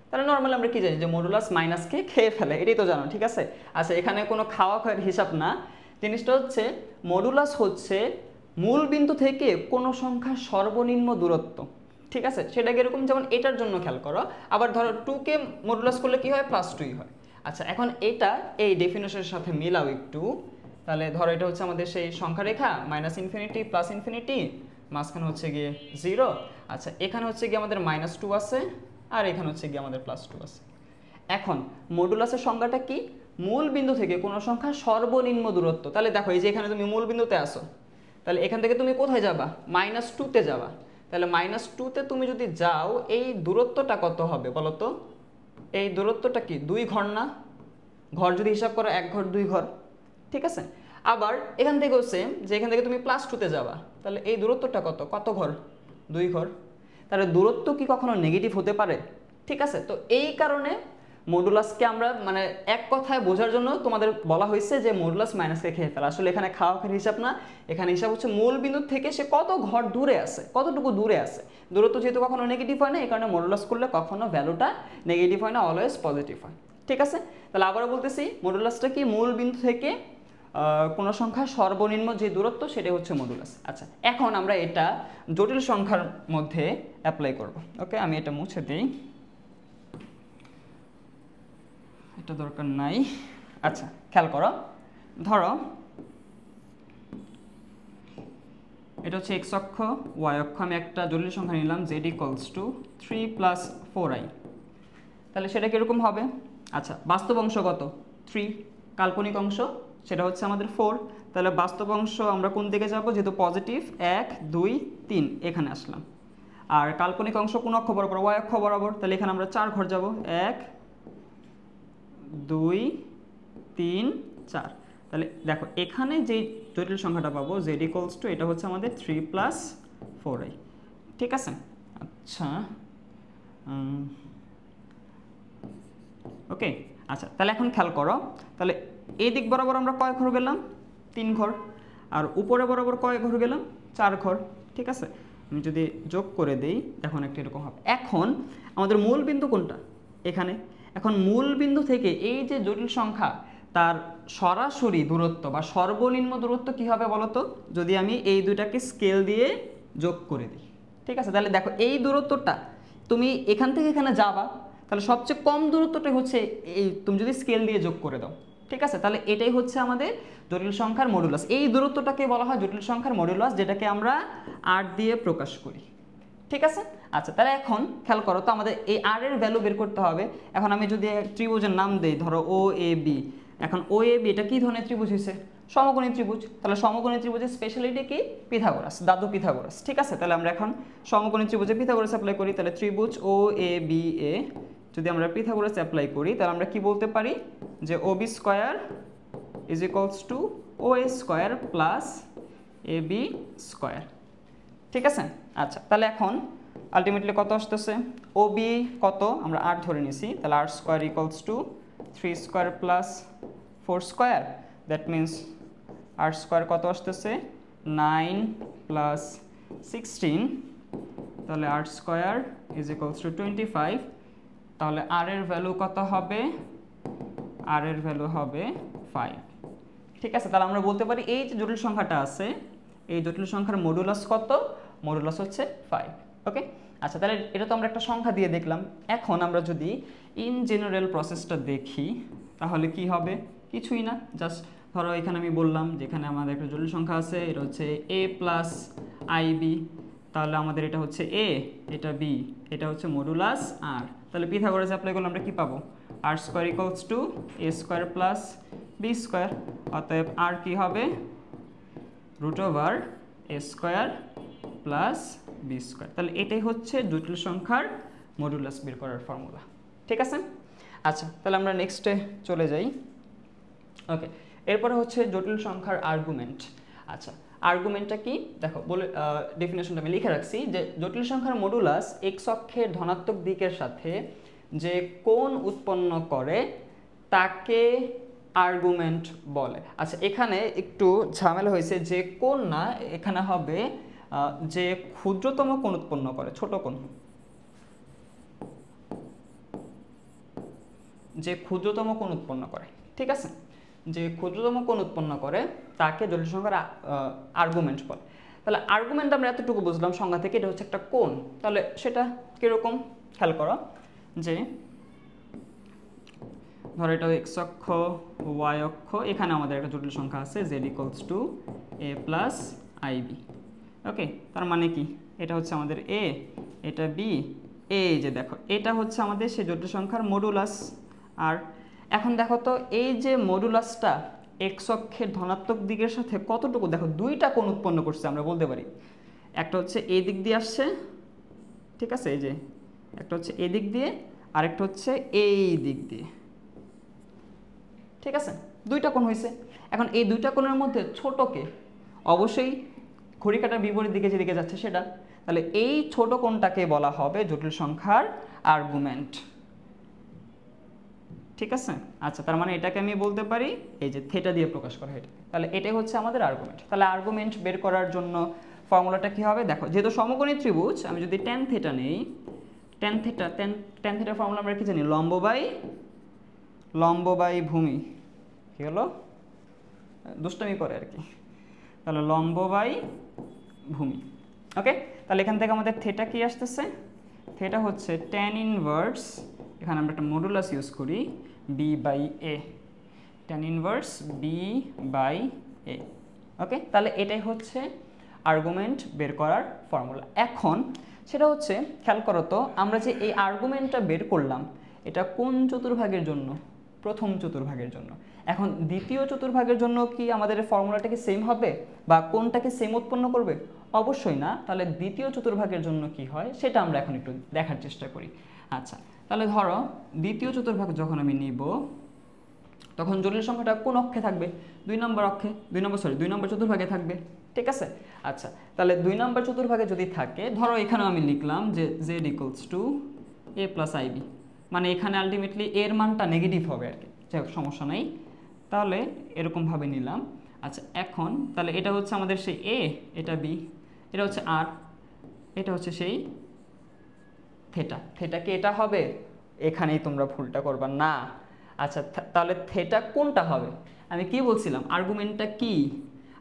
তাহলে নর্মালি আমরা কি জানি যে মডুলাস মাইনাসকে খেয়ে ফেলে, এটাই তো জানো। ঠিক আছে, আচ্ছা এখানে কোনো খাওয়া খাওয়ার হিসাব না। জিনিসটা হচ্ছে মডুলাস হচ্ছে মূল বিন্দু থেকে কোনো সংখ্যার সর্বনিম্ন দূরত্ব। ঠিক আছে, সেটা কিরকম, যেমন এটার জন্য খেয়াল করো, আবার ধরো 2 কে মডুলাস করলে কি হয়, +2 হয়। আচ্ছা, এখন এটা এই ডেফিনেশনের সাথে মিলাও একটু। তাহলে ধরো এটা হচ্ছে আমাদের সেই সংখ্যা রেখা, -ইনফিনিটি +ইনফিনিটি, মাঝখানে হচ্ছে গিয়ে 0। আচ্ছা, এখানে হচ্ছে গিয়ে আমাদের -2 আছে, আর এখানে হচ্ছে গিয়ে আমাদের +2 আছে। এখন মডুলাসের সংজ্ঞাটা কি, মূল বিন্দু থেকে কোনো সংখ্যা সর্বনিম্ন দূরত্ব। তাহলে দেখো এই যে এখানে তুমি মূল বিন্দুতে আসো, তাহলে এখান থেকে তুমি কোথায় যাবা, -2 যাবা। তাহলে -2 তুমি যদি যাও, এই দূরত্বটা কত হবে বলো তো? এই দূরত্বটা কি 2 ঘর না? ঘর যদি হিসাব করো 1 ঘর 2 ঘর, ঠিক আছে। আবার এখান থেকেও সেম, যে এখান থেকে তুমি +2 যাবা, তাহলে এই দূরত্বটা কত ঘর, 2 ঘর। তাহলে দূরত্ব কি কখনো নেগেটিভ হতে পারে? ঠিক আছে, তো এই কারণে মডুলাসকে আমরা মানে এক কথায় বোঝার জন্য তোমাদের বলা হয়েছে যে মডুলাস মাইনাসকে খেয়ে ফেলা। আসলে এখানে খাওয়া হিসাব না, এখানে হিসাব হচ্ছে মূল বিন্দু থেকে সে কত ঘর দূরে আছে, কতটুকু দূরে আছে। দূরত্ব যেহেতু কখনো নেগেটিভ হয় না, এই কারণে মডুলাস করলে কখনো ভ্যালুটা নেগেটিভ হয় না, অলওয়েজ পজিটিভ হয়। ঠিক আছে, তাহলে আবারও বলতেছি, মডুলাসটা কি, মূল বিন্দু থেকে কোনো সংখ্যা সর্বনিম্ন যে দূরত্ব, সেটাই হচ্ছে মডুলাস। আচ্ছা, এখন আমরা এটা জটিল সংখ্যার মধ্যে অ্যাপ্লাই করব। ওকে, আমি এটা মুছে দিই, এটা দরকার নাই। আচ্ছা, খেয়াল করো, ধরো এটা হচ্ছে x অক্ষ, y অক্ষ, আমি একটা জটিল সংখ্যা নিলাম z = 3 + 4i। তাহলে সেটা কিরকম হবে? আচ্ছা, বাস্তব অংশ কত? 3, কাল্পনিক অংশ সেটা হচ্ছে আমাদের 4। তাহলে বাস্তব অংশ আমরা কোন দিকে যাব, যেহেতু পজিটিভ 1 2 3 এখানে আসলাম। আর কাল্পনিক অংশ কোন অক্ষ বরাবর, y অক্ষ বরাবর, তাহলে এখানে আমরা 4 ঘর যাব, 1 2 3 4। তাহলে দেখো এখানে যে জটিল সংখ্যাটা পাবো z = এটা হচ্ছে আমাদের 3 + 4i। ঠিক আছে, আচ্ছা ওকে। আচ্ছা, তাহলে এখন খেয়াল করো, তাহলে এই দিক বরাবর আমরা কয় ঘর গেলাম, 3 ঘর, আর উপরে বরাবর কয় ঘর গেলাম, 4 ঘর। ঠিক আছে, আমি যদি যোগ করে দেই, এখন একটা এরকম হবে। এখন আমাদের মূল বিন্দু কোনটা, এখানে। এখন মূল বিন্দু থেকে এই যে জটিল সংখ্যা, তার সরাসরি দূরত্ব বা সর্বনিম্ন দূরত্ব কি হবে বলতো, যদি আমি এই দুইটাকে স্কেল দিয়ে যোগ করে দিই। ঠিক আছে, তাহলে দেখো এই দূরত্বটা তুমি এখান থেকে এখানে যাবা, তাহলে সবচেয়ে কম দূরত্বটাই হচ্ছে এই, তুমি যদি স্কেল দিয়ে যোগ করে দাও। ঠিক আছে, তাহলে এটাই হচ্ছে আমাদের জটিল সংখ্যার মডুলাস। এই দূরত্বটাকে বলা হয় জটিল সংখ্যার মডুলাস, যেটাকে আমরা r দিয়ে প্রকাশ করি। ঠিক আছে, আচ্ছা, তাহলে এখন খেয়াল করো তো, আমাদের এই r এর ভ্যালু বের করতে হবে। এখন আমি যদি ত্রিভুজের নাম দেই, ধরো OAB। এখন OAB এটা কি ধরনের ত্রিভুজ হয়েছে, সমকোণী ত্রিভুজ। তাহলে সমকোণী ত্রিভুজের স্পেশালিটি কি, পিথাগোরাস, দাদু পিথাগোরাস। ঠিক আছে, তাহলে আমরা এখন সমকোণী ত্রিভুজে পিথাগোরাস অ্যাপ্লাই করি। তাহলে ত্রিভুজ OABA যদি আমরা পিথাগোরাস অ্যাপ্লাই করি, তাহলে আমরা কি বলতে পারি, যে OB² = OA² + AB²। ঠিক আছে, আচ্ছা, তাহলে এখন আলটিমেটলি কত আসতেছে, OB কত, আমরা 8 ধরে নিছি, তাহলে r² = 3² + 4²। দ্যাট মিনস r² কত আসতেছে, 9 + 16। তাহলে r² = 25। তাহলে r এর ভ্যালু কত হবে, r এর ভ্যালু হবে 5। ঠিক আছে, তাহলে আমরা বলতে পারি এই যে জটিল সংখ্যাটা আছে, এই জটিল সংখ্যার মডুলাস কত, মডুলাস হচ্ছে 5। ওকে, আচ্ছা, তাহলে এটা তো আমরা একটা সংখ্যা দিয়ে দেখলাম। এখন আমরা যদি ইন জেনারেল প্রসেসটা দেখি, তাহলে কি হবে, কিছুই না, জাস্ট ধরো এখানে আমি বললাম যে এখানে আমাদের একটা জটিল সংখ্যা আছে, এটা হচ্ছে a + ib। তাহলে আমাদের এটা হচ্ছে a, এটা b, এটা হচ্ছে মডুলাস r। তাহলে পিথাগোরাস অ্যাপ্লাই করলে আমরা কি পাবো, r² = a² + b²। অতএব r কি হবে, √a² + b²। তাহলে এটাই হচ্ছে জটিল সংখ্যার মডুলাস বের করার ফর্মুলা। ঠিক আছে, আচ্ছা, তাহলে আমরা নেক্সটে চলে যাই। ওকে, এরপরে হচ্ছে জটিল সংখ্যার আর্গুমেন্ট। আচ্ছা, আর্গুমেন্টটা কি দেখো, বলে ডেফিনেশনটা আমি লিখে রাখছি, যে জটিল সংখ্যার মডুলাস x অক্ষের ধনাত্মক দিকের সাথে যে কোণ উৎপন্ন করে তাকে আর্গুমেন্ট বলে। আচ্ছা, এখানে একটু ঝামেলা হয়েছে, যে কোণ না, এখানে হবে যে ক্ষুদ্রতম কোণ উৎপন্ন করে, ছোট কোণ, যে ক্ষুদ্রতম কোণ উৎপন্ন করে। ঠিক আছে, যে ক্ষুদ্রতম কোণ উৎপন্ন করে তাকে জটিল সংখ্যার আর্গুমেন্ট বলে। তাহলে আর্গুমেন্ট আমরা এতটুকু বুঝলাম সংজ্ঞা থেকে, এটা হচ্ছে একটা কোণ। তাহলে সেটা কিরকম খেয়াল করো, যে ধরো এটা এক্স অক্ষ, ওয়াই অক্ষ, এখানে আমাদের একটা জটিল সংখ্যা আছে z equals to a plus i b. Okay, তার মানে কি, এটা হচ্ছে আমাদের a, এটা b, এই যে দেখো এটা হচ্ছে আমাদের সেই জটিল সংখ্যার মডুলাস। আর এখন দেখো তো এই যে মডুলাসটা এক্স অক্ষের ধনাত্মক দিকের সাথে কতটুকু, দেখো দুইটা কোণ উৎপন্ন করছে আমরা বলতে পারি। একটা হচ্ছে এই দিক দিয়ে আসছে, ঠিক আছে, এই যে একটা হচ্ছে এই দিক দিয়ে, আরেকটা হচ্ছে এই দিক দিয়ে, ঠিক আছে, দুইটা কোণ হয়েছে। এখন এই দুইটা কোণের মধ্যে ছোটকে অবশ্যই ঘড়ি কাঁটার বিপরীত দিকে যেদিকে যাচ্ছে সেটা, তাহলে এই ছোট কোণটাকে বলা হবে জটিল সংখ্যার আর্গুমেন্ট, ঠিক আছে। আচ্ছা, তার মানে এটাকে আমি বলতে পারি এই যে থেটা দিয়ে প্রকাশ করা হয়, তাহলে এটাই হচ্ছে আমাদের আর্গুমেন্ট। তাহলে আর্গুমেন্ট বের করার জন্য ফর্মুলাটা কি হবে, দেখো যেহেতু সমকোণী ত্রিভুজ, আমি যদি ট্যান থেটা নেই, ট্যান থেটার ফর্মুলা আমরা কি জানি, লম্ব বাই ভূমি, কি হলো, দুষ্টমি করে আর কি, তাহলে লম্ব বাই ভূমি। ওকে, তাহলে এখান থেকে আমাদের থেটা কি আসতেছে, থেটা হচ্ছে ট্যান ইনভার্স, এখানে আমরা একটা মডুলাস ইউজ করি, b by a, tan inverse b by a. Okay, তাহলে এটাই হচ্ছে আর্গুমেন্ট বের করার ফর্মুলা। এখন সেটা হচ্ছে খেয়াল করো তো, আমরা যে এই আর্গুমেন্টটা বের করলাম এটা কোন চতুর্ভাগের জন্য, প্রথম চতুর্ভাগের জন্য। এখন দ্বিতীয় চতুর্ভাগের জন্য কি আমাদের ফর্মুলাটা কি সেম হবে, বা কোনটাকে সেম উৎপন্ন করবে? অবশ্যই না। তাহলে দ্বিতীয় চতুর্ভাগের জন্য কি হয় সেটা আমরা এখন একটু দেখার চেষ্টা করি। আচ্ছা, তাহলে ধরো দ্বিতীয় চতুর্ভাগ যখন আমি নিব, তখন জটিল সংখ্যাটা কোন অক্ষে থাকবে, 2 নম্বর অক্ষে, 2 নম্বর চতুর্ভাগে থাকবে, ঠিক আছে। আচ্ছা, তাহলে 2 নম্বর চতুর্ভাগে যদি থাকে, ধরো এখানেও আমি লিখলাম যে z equals to a plus i b, মানে এখানে আলটিমেটলি এর মানটা নেগেটিভ হবে আর কি, যাই হোক সমস্যা নাই, তাহলে এরকমভাবে নিলাম। আচ্ছা, এখন তাহলে এটা হচ্ছে আমাদের সেই a, এটা b, এটা হচ্ছে r, এটা হচ্ছে সেই থেটা। থেটা কি এটা হবে? এখানেই তোমরা ভুলটা করবা না। আচ্ছা, তাহলে থেটা কোনটা হবে? আমি কি বলছিলাম, আর্গুমেন্টটা কি,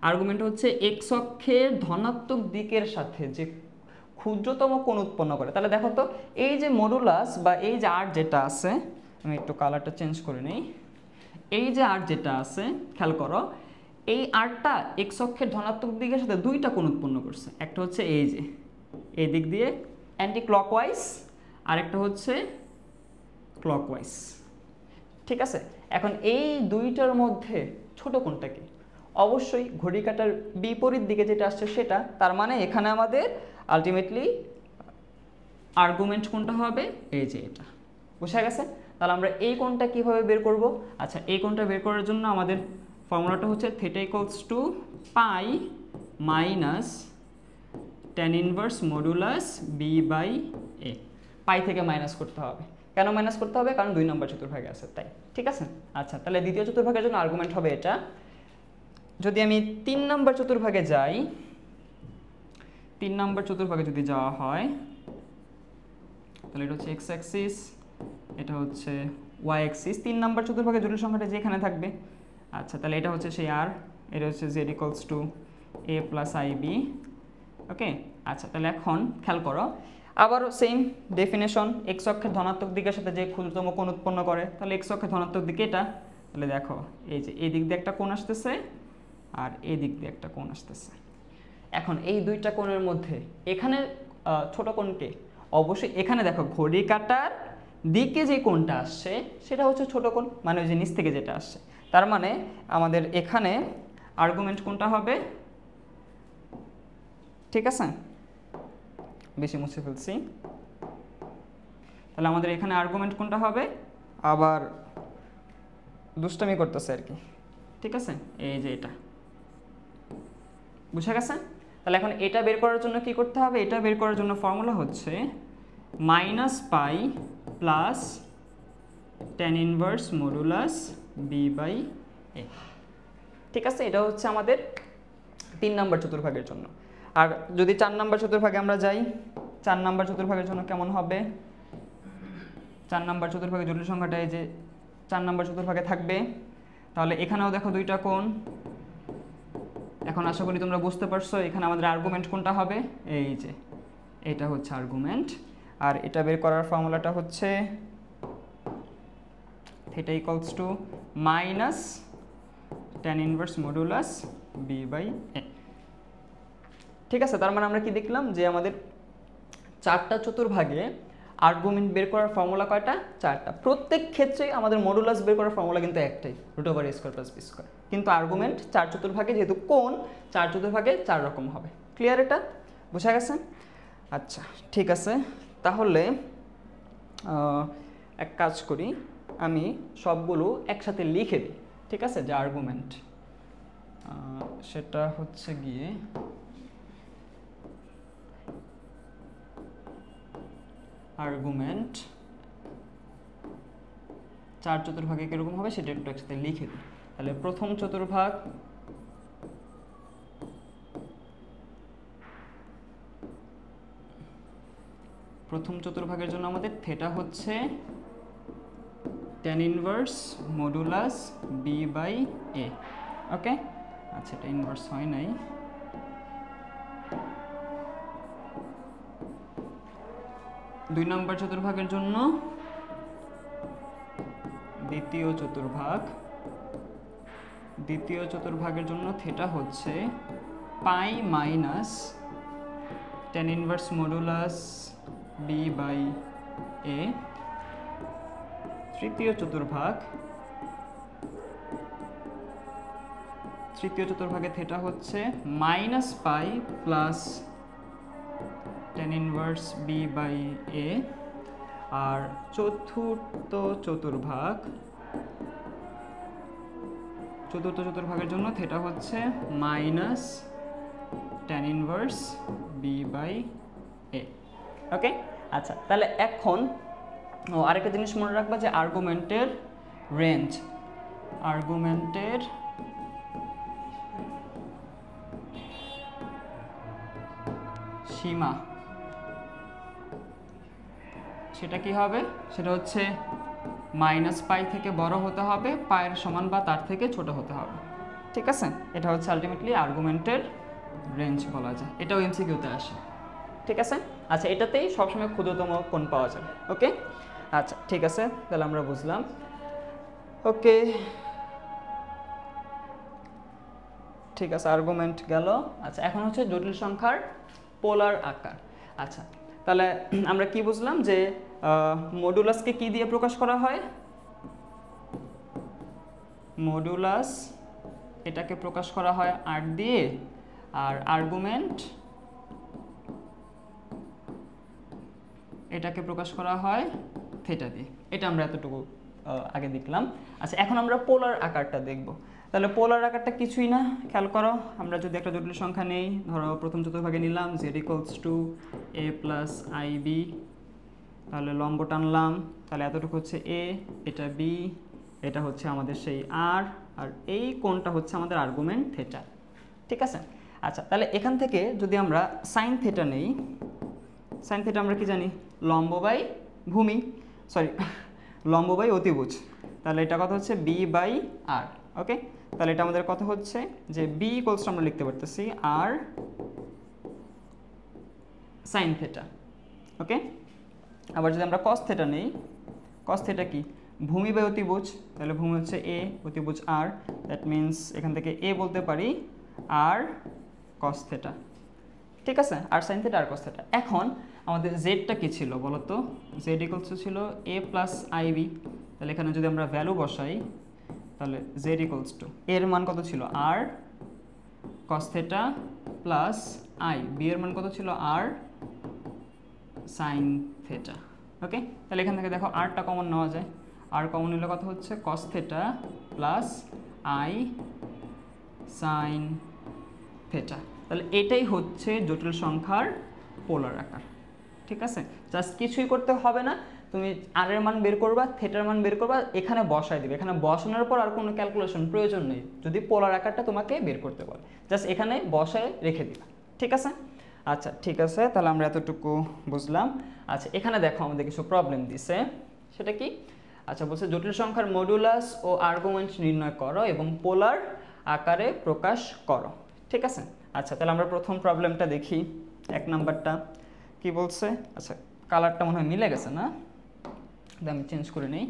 আর্গুমেন্ট হচ্ছে এক্স অক্ষের ধনাত্মক দিকের সাথে যে ক্ষুদ্রতম কোণ উৎপন্ন করে। তাহলে দেখো তো এই যে মডুলাস বা এই যে আর যেটা আছে, আমি একটু কালারটা চেঞ্জ করে নিই, এই যে আর যেটা আছে খেয়াল করো, এই আরটা এক্স অক্ষের ধনাত্মক দিকের সাথে দুইটা কোণ উৎপন্ন করছে। একটা হচ্ছে এই যে এই দিক দিয়ে অ্যান্টি ক্লকওয়াইজ, আরেকটা হচ্ছে ক্লকওয়াইজ, ঠিক আছে। এখন এই দুইটার মধ্যে ছোট কোণটা কি? অবশ্যই ঘড়ি কাঁটার বিপরীত দিকে যেটা আসছে সেটা। তার মানে এখানে আমাদের আলটিমেটলি আর্গুমেন্ট কোনটা হবে, এই যে এটা, বুঝা গেছে। তাহলে আমরা এই কোণটা কিভাবে বের করব? আচ্ছা, এই কোণটা বের করার জন্য আমাদের ফর্মুলাটা হচ্ছে theta equals to pi minus tan inverse modulus b by a. Pi থেকে মাইনাস করতে হবে। কেন মাইনাস করতে হবে? কারণ 2 নম্বর চতুর্ভাগে আছে তাই, ঠিক আছে। আচ্ছা, তাহলে দ্বিতীয় চতুর্ভাগের জন্য আর্গুমেন্ট হবে এটা। যদি আমি 3 নম্বর চতুর্ভাগে যাই, 3 নম্বর চতুর্ভাগে যদি যাওয়া হয়, তাহলে এটা হচ্ছে এক্স অ্যাক্সিস, এটা হচ্ছে ওয়াই অ্যাক্সিস। 3 নম্বর চতুর্ভাগে জটিল সংখ্যাটা যেখানে থাকবে। আচ্ছা, তাহলে এটা হচ্ছে সেই আর, এটা হচ্ছে z equals to a plus i b. Okay, আচ্ছা, তাহলে এখন খেয়াল করো, আবারও সেম ডেফিনেশন, এক্স অক্ষের ধনাত্মক দিকের সাথে যে ক্ষুদ্রতম কোণ উৎপন্ন করে, তাহলে এক্স অক্ষের ধনাত্মক দিকে এটা। তাহলে দেখো এই যে এই দিক দিয়ে একটা কোণ আসতেছে আর এই দিক দিয়ে একটা কোণ আসতেছে। এখন এই দুইটা কোণের মধ্যে এখানে ছোট কোণকে, অবশ্যই এখানে দেখো ঘড়ি কাঁটার দিকে যে কোণটা আসছে সেটা হচ্ছে ছোট কোণ, মানে ওই যে নিচ থেকে যেটা আসছে। তার মানে আমাদের এখানে আর্গুমেন্ট কোনটা হবে, ঠিক আছে, বেশি মুছে ফেলছি। তাহলে আমাদের এখানে আর্গুমেন্ট কোনটা হবে, আবার দুষ্টামি করতেছে আর কি, ঠিক আছে, এই যে এটা, বুঝা গেছে। তাহলে এখন এটা বের করার জন্য কি করতে হবে, এটা বের করার জন্য ফর্মুলা হচ্ছে minus pi plus tan inverse modulus b by a, ঠিক আছে। এটা হচ্ছে আমাদের 3 নম্বর চতুর্ভাগের জন্য। আর যদি 4 নম্বর চতুর্ভাগে আমরা যাই, 4 নম্বর চতুর্ভাগের জন্য কেমন হবে, 4 নম্বর চতুর্ভাগে জটিল সংখ্যাটা এই যে 4 নম্বর চতুর্ভাগে থাকবে। তাহলে এখানেও দেখো দুইটা কোণ, এখন আশা করি তোমরা বুঝতে পারছো এখানে আমাদের আর্গুমেন্ট কোনটা হবে, এই যে এটা হচ্ছে আর্গুমেন্ট, আর এটা বের করার ফর্মুলাটা হচ্ছে theta equals to minus tan inverse modulus b by a. ঠিক আছে, তার মানে আমরা কি দেখলাম যে আমাদের 4টা চতুর্ভাগে আর্গুমেন্ট বের করার ফর্মুলা কয়টা, 4টা। প্রত্যেক ক্ষেত্রে আমাদের মডুলাস বের করার ফর্মুলা কিন্তু একটাই, √a² + b²। কিন্তু আর্গুমেন্ট 4 চতুর্ভাগে, যেহেতু কোণ 4 চতুর্ভাগে 4 রকম হবে। ক্লিয়ার? এটা বোঝা গেছে? আচ্ছা ঠিক আছে, তাহলে এক কাজ করি, আমি সবগুলো একসাথে লিখে দিই। ঠিক আছে, যে আর্গুমেন্ট সেটা হচ্ছে গিয়ে আর্গুমেন্ট 4 চতুর্ভাগে কিরকম হবে সেটা একটু একসাথে লিখে দিই। তাহলে প্রথম চতুর্ভাগ, প্রথম চতুর্ভাগের জন্য আমাদের থিটা হচ্ছে tan inverse modulus b by a. Okay, আচ্ছা এটা ইনভার্স হয় নাই। দুই নম্বর চতুর্ভাগের জন্য, দ্বিতীয় চতুর্ভাগের জন্য থিটা হচ্ছে pi minus tan inverse modulus b by a. তৃতীয় চতুর্ভাগে থিটা হচ্ছে minus pi plus tan inverse b by a. আর চতুর্থ চতুর্ভাগের জন্য থিটা হচ্ছে minus tan inverse b by a. Okay, আচ্ছা তাহলে এখন আরেকটা জিনিস মনে রাখবা যে আর্গুমেন্টের রেঞ্জ, আর্গুমেন্টের সীমা, সেটা কি হবে, সেটা হচ্ছে -π থেকে বড় হতে হবে, পায়ের সমান বা তার থেকে ছোট হতে হবে। ঠিক আছে, এটা হচ্ছে আলটিমেটলি আর্গুমেন্টের রেঞ্জ বলা যায়, এটাও এমসিকিউতে আসে। ঠিক আছে, আচ্ছা এটাতেই সবসময় ক্ষুদ্রতম কোণ পাওয়া যাবে। ওকে, আচ্ছা ঠিক আছে, তাহলে আমরা বুঝলাম। ওকে ঠিক আছে, আর্গুমেন্ট গেল। আচ্ছা এখন হচ্ছে জটিল সংখ্যার পোলার আকার। আচ্ছা তাহলে আমরা কি বুঝলাম যে মডুলাসকে কি দিয়ে প্রকাশ করা হয়, মডুলাস এটাকে প্রকাশ করা হয় 8 দিয়ে, আর আর্গুমেন্ট এটাকে প্রকাশ করা হয় থিটা দিয়ে। এটা আমরা এতটুকু আগে দেখলাম। আচ্ছা এখন আমরা পোলার আকারটা দেখব। তাহলে পোলার আকারটা কিছুই না, খেয়াল করো, আমরা যদি একটা জটিল সংখ্যা নেই, ধরো প্রথম চতুর্ভাগে নিলাম z = a + ib, তাহলে লম্ব টানলাম, তাহলে এতটুকু হচ্ছে a, এটা b, এটা হচ্ছে আমাদের সেই r, আর এই কোণটা হচ্ছে আমাদের আর্গুমেন্ট থিটা। ঠিক আছে, আচ্ছা তাহলে এখান থেকে যদি আমরা সাইন থিটা নেই, সাইন থিটা আমরা কি জানি, লম্ব বাই ভূমি, সরি লম্ব বাই অতিভুজ, তাহলে এটা কথা হচ্ছে b বাই r। ওকে, তাহলে এটা আমাদের কথা হচ্ছে যে b ইকুয়ালস আমরা লিখতে পারতেছি r সাইন থিটা। ওকে, আবার যদি আমরা cos থিটা নেই, cos থিটা কি, ভূমি বাই অতিভুজ, তাহলে ভূমি হচ্ছে a, অতিভুজ r, দ্যাট মিন্স এখান থেকে a বলতে পারি r cos থিটা। ঠিক আছে, আর সাইন থিটা আর cos থিটা। এখন আমাদের জেডটা কি ছিল বলো তো, জেড ইকুয়ালস ছিল a + ib, তাহলে এখানে যদি আমরা ভ্যালু বসাই, তাহলে জেড ইকুয়ালস টু এর মান কত ছিল r cos theta plus i, b এর মান কত ছিল r sin থিটা। ওকে, তাহলে এখান থেকে দেখো rটা কমন নেওয়া যায়, r কমন নিলে কত হচ্ছে cos theta plus i sin theta. তাহলে এটাই হচ্ছে জটিল সংখ্যার পোলার আকার। ঠিক আছে, জাস্ট কিছুই করতে হবে না, তুমি আর এর মান বের করবা, থিটার মান বের করবা, এখানে বসাই দিবে। এখানে বসানোর পর আর কোনো ক্যালকুলেশন প্রয়োজন নেই, যদি পোলার আকারটা তোমাকে বের করতে বলে, জাস্ট এখানে বসায় রেখে দিবা। ঠিক আছে, আচ্ছা ঠিক আছে, তাহলে আমরা এতটুকু বুঝলাম। আচ্ছা এখানে দেখো আমাদের কিছু প্রবলেম দিছে, সেটা কি, আচ্ছা বলছে জটিল সংখ্যার মডুলাস ও আর্গুমেন্ট নির্ণয় করো এবং পোলার আকারে প্রকাশ করো। ঠিক আছে। আচ্ছা তাহলে আমরা প্রথম প্রবলেমটা দেখি, 1 নাম্বারটা কি বলছে। আচ্ছা কালারটা মনে হয় মিলে গেছে না, আমি চেঞ্জ করে নেই।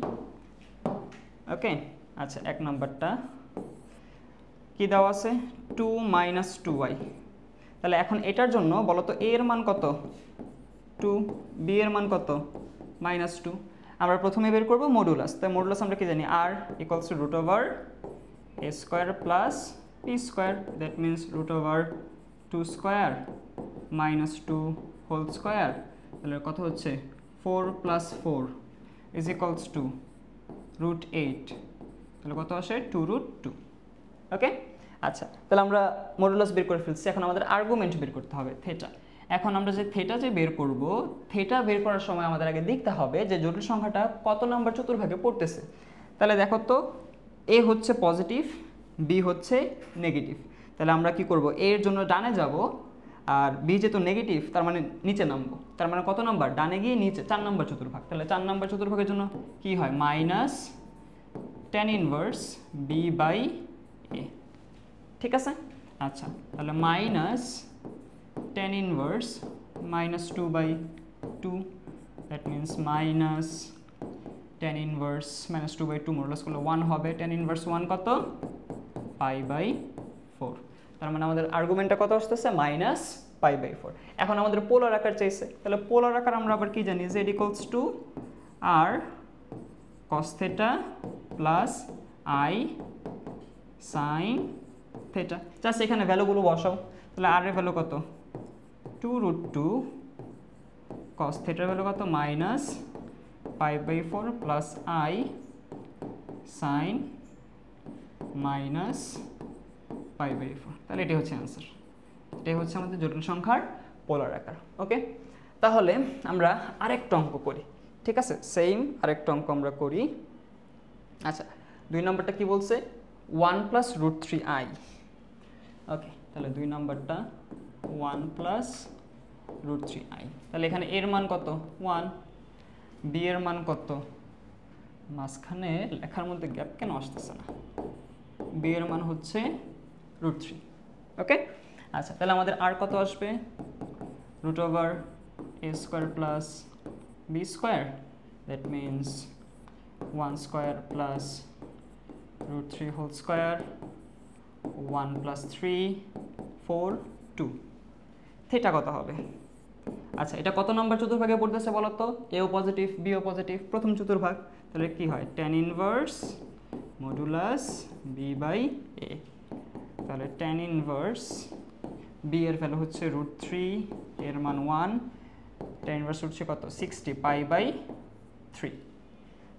ওকে আচ্ছা 1 নাম্বারটা কি দেওয়া আছে, 2 - 2y। তাহলে এখন এটার জন্য বলো তো a এর মান কত 2, b এর মান কত -2। আমরা প্রথমে বের করব মডুলাস। তাই মডুলাস আমরা কি জানি, r = √a² + p², that means √2² - 2 whole square. তাহলে কত হচ্ছে 4 + 4 = √8। তাহলে কত আসে 2√2। ওকে আচ্ছা তাহলে আমরা মডুলাস বের করে ফেলছি, এখন আমাদের আর্গুমেন্ট বের করতে হবে থিটা। এখন আমরা যে থিটা বের করব, থিটা বের করার সময় আমাদের আগে দেখতে হবে যে জটিল সংখ্যাটা কত নাম্বার চতুর্ভাগে পড়তেছে। তাহলে দেখো তো এ হচ্ছে পজিটিভ, বি হচ্ছে নেগেটিভ। তাহলে আমরা কি করব, এ এর জন্য ডানে যাব, আর বি যেহেতু নেগেটিভ তার মানে নিচে নামবো। তার মানে কত নাম্বার, ডানে গিয়ে নিচে 4 নাম্বার চতুর্ভাগ। তাহলে 4 নাম্বার চতুর্ভাগের জন্য কি হয়, -tan ইনভার্স b/a। ঠিক আছে আচ্ছা তাহলে -tan inverse -2/2, that means -tan inverse -2/2 modulus করলে 1 হবে। tan ইনভার্স 1 কত π/4। তার মানে আমাদের আর্গুমেন্টটা কত আসতেছে -π/4। এখন আমাদের পোলার আকার চাইছে, তাহলে পোলার আকার আমরা আবার কি জানি, z = r cos θ plus i sin θ। Just এখানে ভ্যালুগুলো বসাও। তাহলে r এর ভ্যালু কত 2√2, cos θ এর ভ্যালু কত -π/4 প্লাস i sin -π/4। তাহলে এটাই হচ্ছে অ্যান্সার, এটাই হচ্ছে আমাদের জটিল সংখ্যার পোলার আকার। ওকে তাহলে আমরা আরেকটা অঙ্ক করি, ঠিক আছে, সেম আরেকটা অঙ্ক আমরা করি। আচ্ছা 2 নম্বরটা কি বলছে, 1 + √3i। ওকে তাহলে 2 নম্বরটা 1 + √3i। তাহলে এখানে এর মান কত 1, বি এর মান কত, মাঝখানে লেখার মধ্যে গ্যাপ কেন আসতেছে না, বি এর মান হচ্ছে √3। ওকে আচ্ছা তাহলে আমাদের আর কত আসবে, √a² + b², that means 1² + √3 whole square, 1 + 3 4 2। Theta কত হবে, আচ্ছা এটা কত নম্বর চতুর্ভাগে পড়তেছে বলো তো, এও পজিটিভ বিও পজিটিভ, প্রথম চতুর্ভাগ। তাহলে কি হয়, tan ইনভার্স মডুলাস b/a। তাহলে tan ইনভার্স b এর ভ্যালু হচ্ছে √3, এর মান 1, tan ইনভার্স হচ্ছে কত 60 π/3।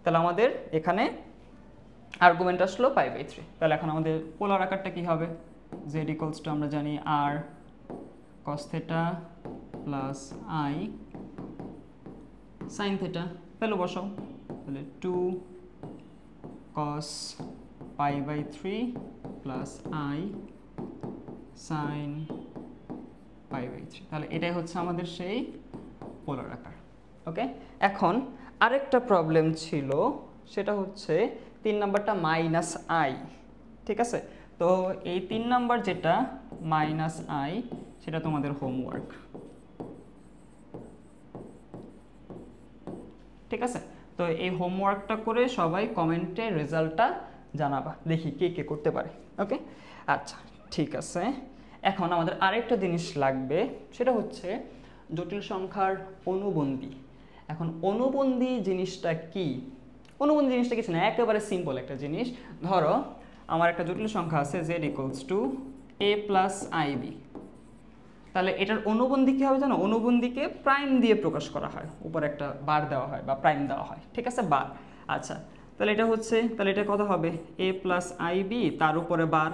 তাহলে আমাদের এখানে আর্গুমেন্ট আসলো π/3। তাহলে এখন আমাদের পোলার আকারটা কি হবে, z = আমরা জানি r cos θ plus i sin θ। Value বসাও, তাহলে 2 cos π/3 প্লাস i sin π/3। তাহলে এটাই হচ্ছে আমাদের সেই পোলার আকার। ওকে এখন আরেকটা প্রবলেম ছিল, সেটা হচ্ছে 3 নাম্বারটা -i। ঠিক আছে, তো এই 3 নাম্বার যেটা -i সেটা তোমাদের হোমওয়ার্ক। ঠিক আছে, তো এই হোমওয়ার্কটা করে সবাই কমেন্টে রেজাল্টটা জানাবা, দেখি কে কে করতে পারে। ওকে আচ্ছা ঠিক আছে, এখন আমাদের আরেকটা জিনিস লাগবে, সেটা হচ্ছে জটিল সংখ্যার অনুবন্ধী। এখন অনুবন্ধী জিনিসটা কি, অনুবন্ধী জিনিসটা কিছু না, একেবারে সিম্পল একটা জিনিস। ধরো আমার একটা জটিল সংখ্যা আছে z = a + ib। তাহলে এটার অনুবন্ধী কী হবে জানো, অনুবন্ধীকে প্রাইম দিয়ে প্রকাশ করা হয়, উপরে একটা বার দেওয়া হয় বা প্রাইম দেওয়া হয়। ঠিক আছে বার, আচ্ছা তাহলে এটা হচ্ছে, তাহলে এটা কত হবে a + ib তার উপরে বার,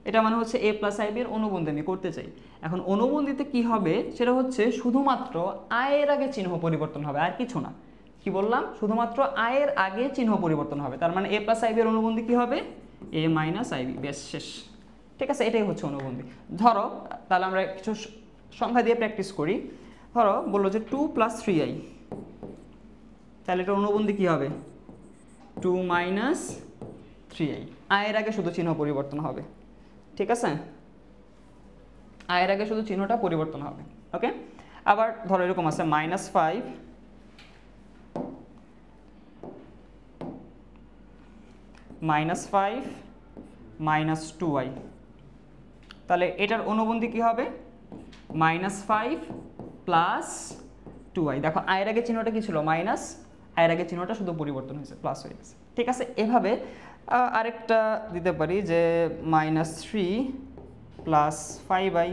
এটা মানে হচ্ছে a + ib এর অনুবন্ধী আমি করতে চাই। এখন অনুবন্ধীতে কি হবে, সেটা হচ্ছে শুধুমাত্র i এর আগে চিহ্ন পরিবর্তন হবে, আর কিছু না। কি বললাম, শুধুমাত্র i এর আগে চিহ্ন পরিবর্তন হবে, তার মানে a + ib এর অনুবন্ধী কি হবে a - ib, বেশ শেষ। ঠিক আছে, এটাই হচ্ছে অনুবন্ধী। ধরো তাহলে আমরা কিছু সংখ্যা দিয়ে প্র্যাকটিস করি। ধরো বললো যে 2 + 3i, তাহলে এটা অনুবন্ধী কি হবে 2 - 3i, i এর আগে শুধু চিহ্ন পরিবর্তন হবে। ঠিক আছে, আয়ের আগে শুধু চিহ্নটা পরিবর্তন হবে। ওকে, আবার ধরো এরকম আছে -5 -2y, তাহলে এটার অনুবন্ধী কি হবে -5 প্লাস 2y। দেখো আয়ের আগে চিহ্নটা কি ছিল মাইনাস, আয়ের আগে চিহ্নটা শুধু পরিবর্তন হয়েছে, প্লাস হয়ে গেছে। ঠিক আছে, এভাবে আরেকটা দিতে পারি যে -3 প্লাস 5i।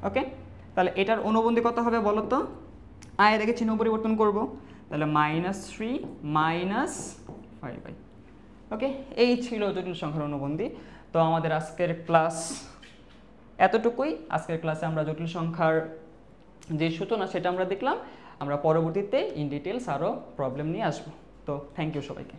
ওকে, তাহলে এটার অনুবন্ধী কত হবে বলো তো? আয়ের আগে চিহ্ন পরিবর্তন করব, তাহলে -3 মাইনাস 5i। ওকে, এই ছিল জটিল সংখ্যার অনুবন্ধী। তো আমাদের আজকের ক্লাস এতটুকুই। আজকের ক্লাসে আমরা জটিল সংখ্যার যে সূচনা সেটা আমরা দেখলাম। আমরা পরবর্তীতে ইন ডিটেলস আরও প্রবলেম নিয়ে আসবো। তো থ্যাংক ইউ সবাইকে।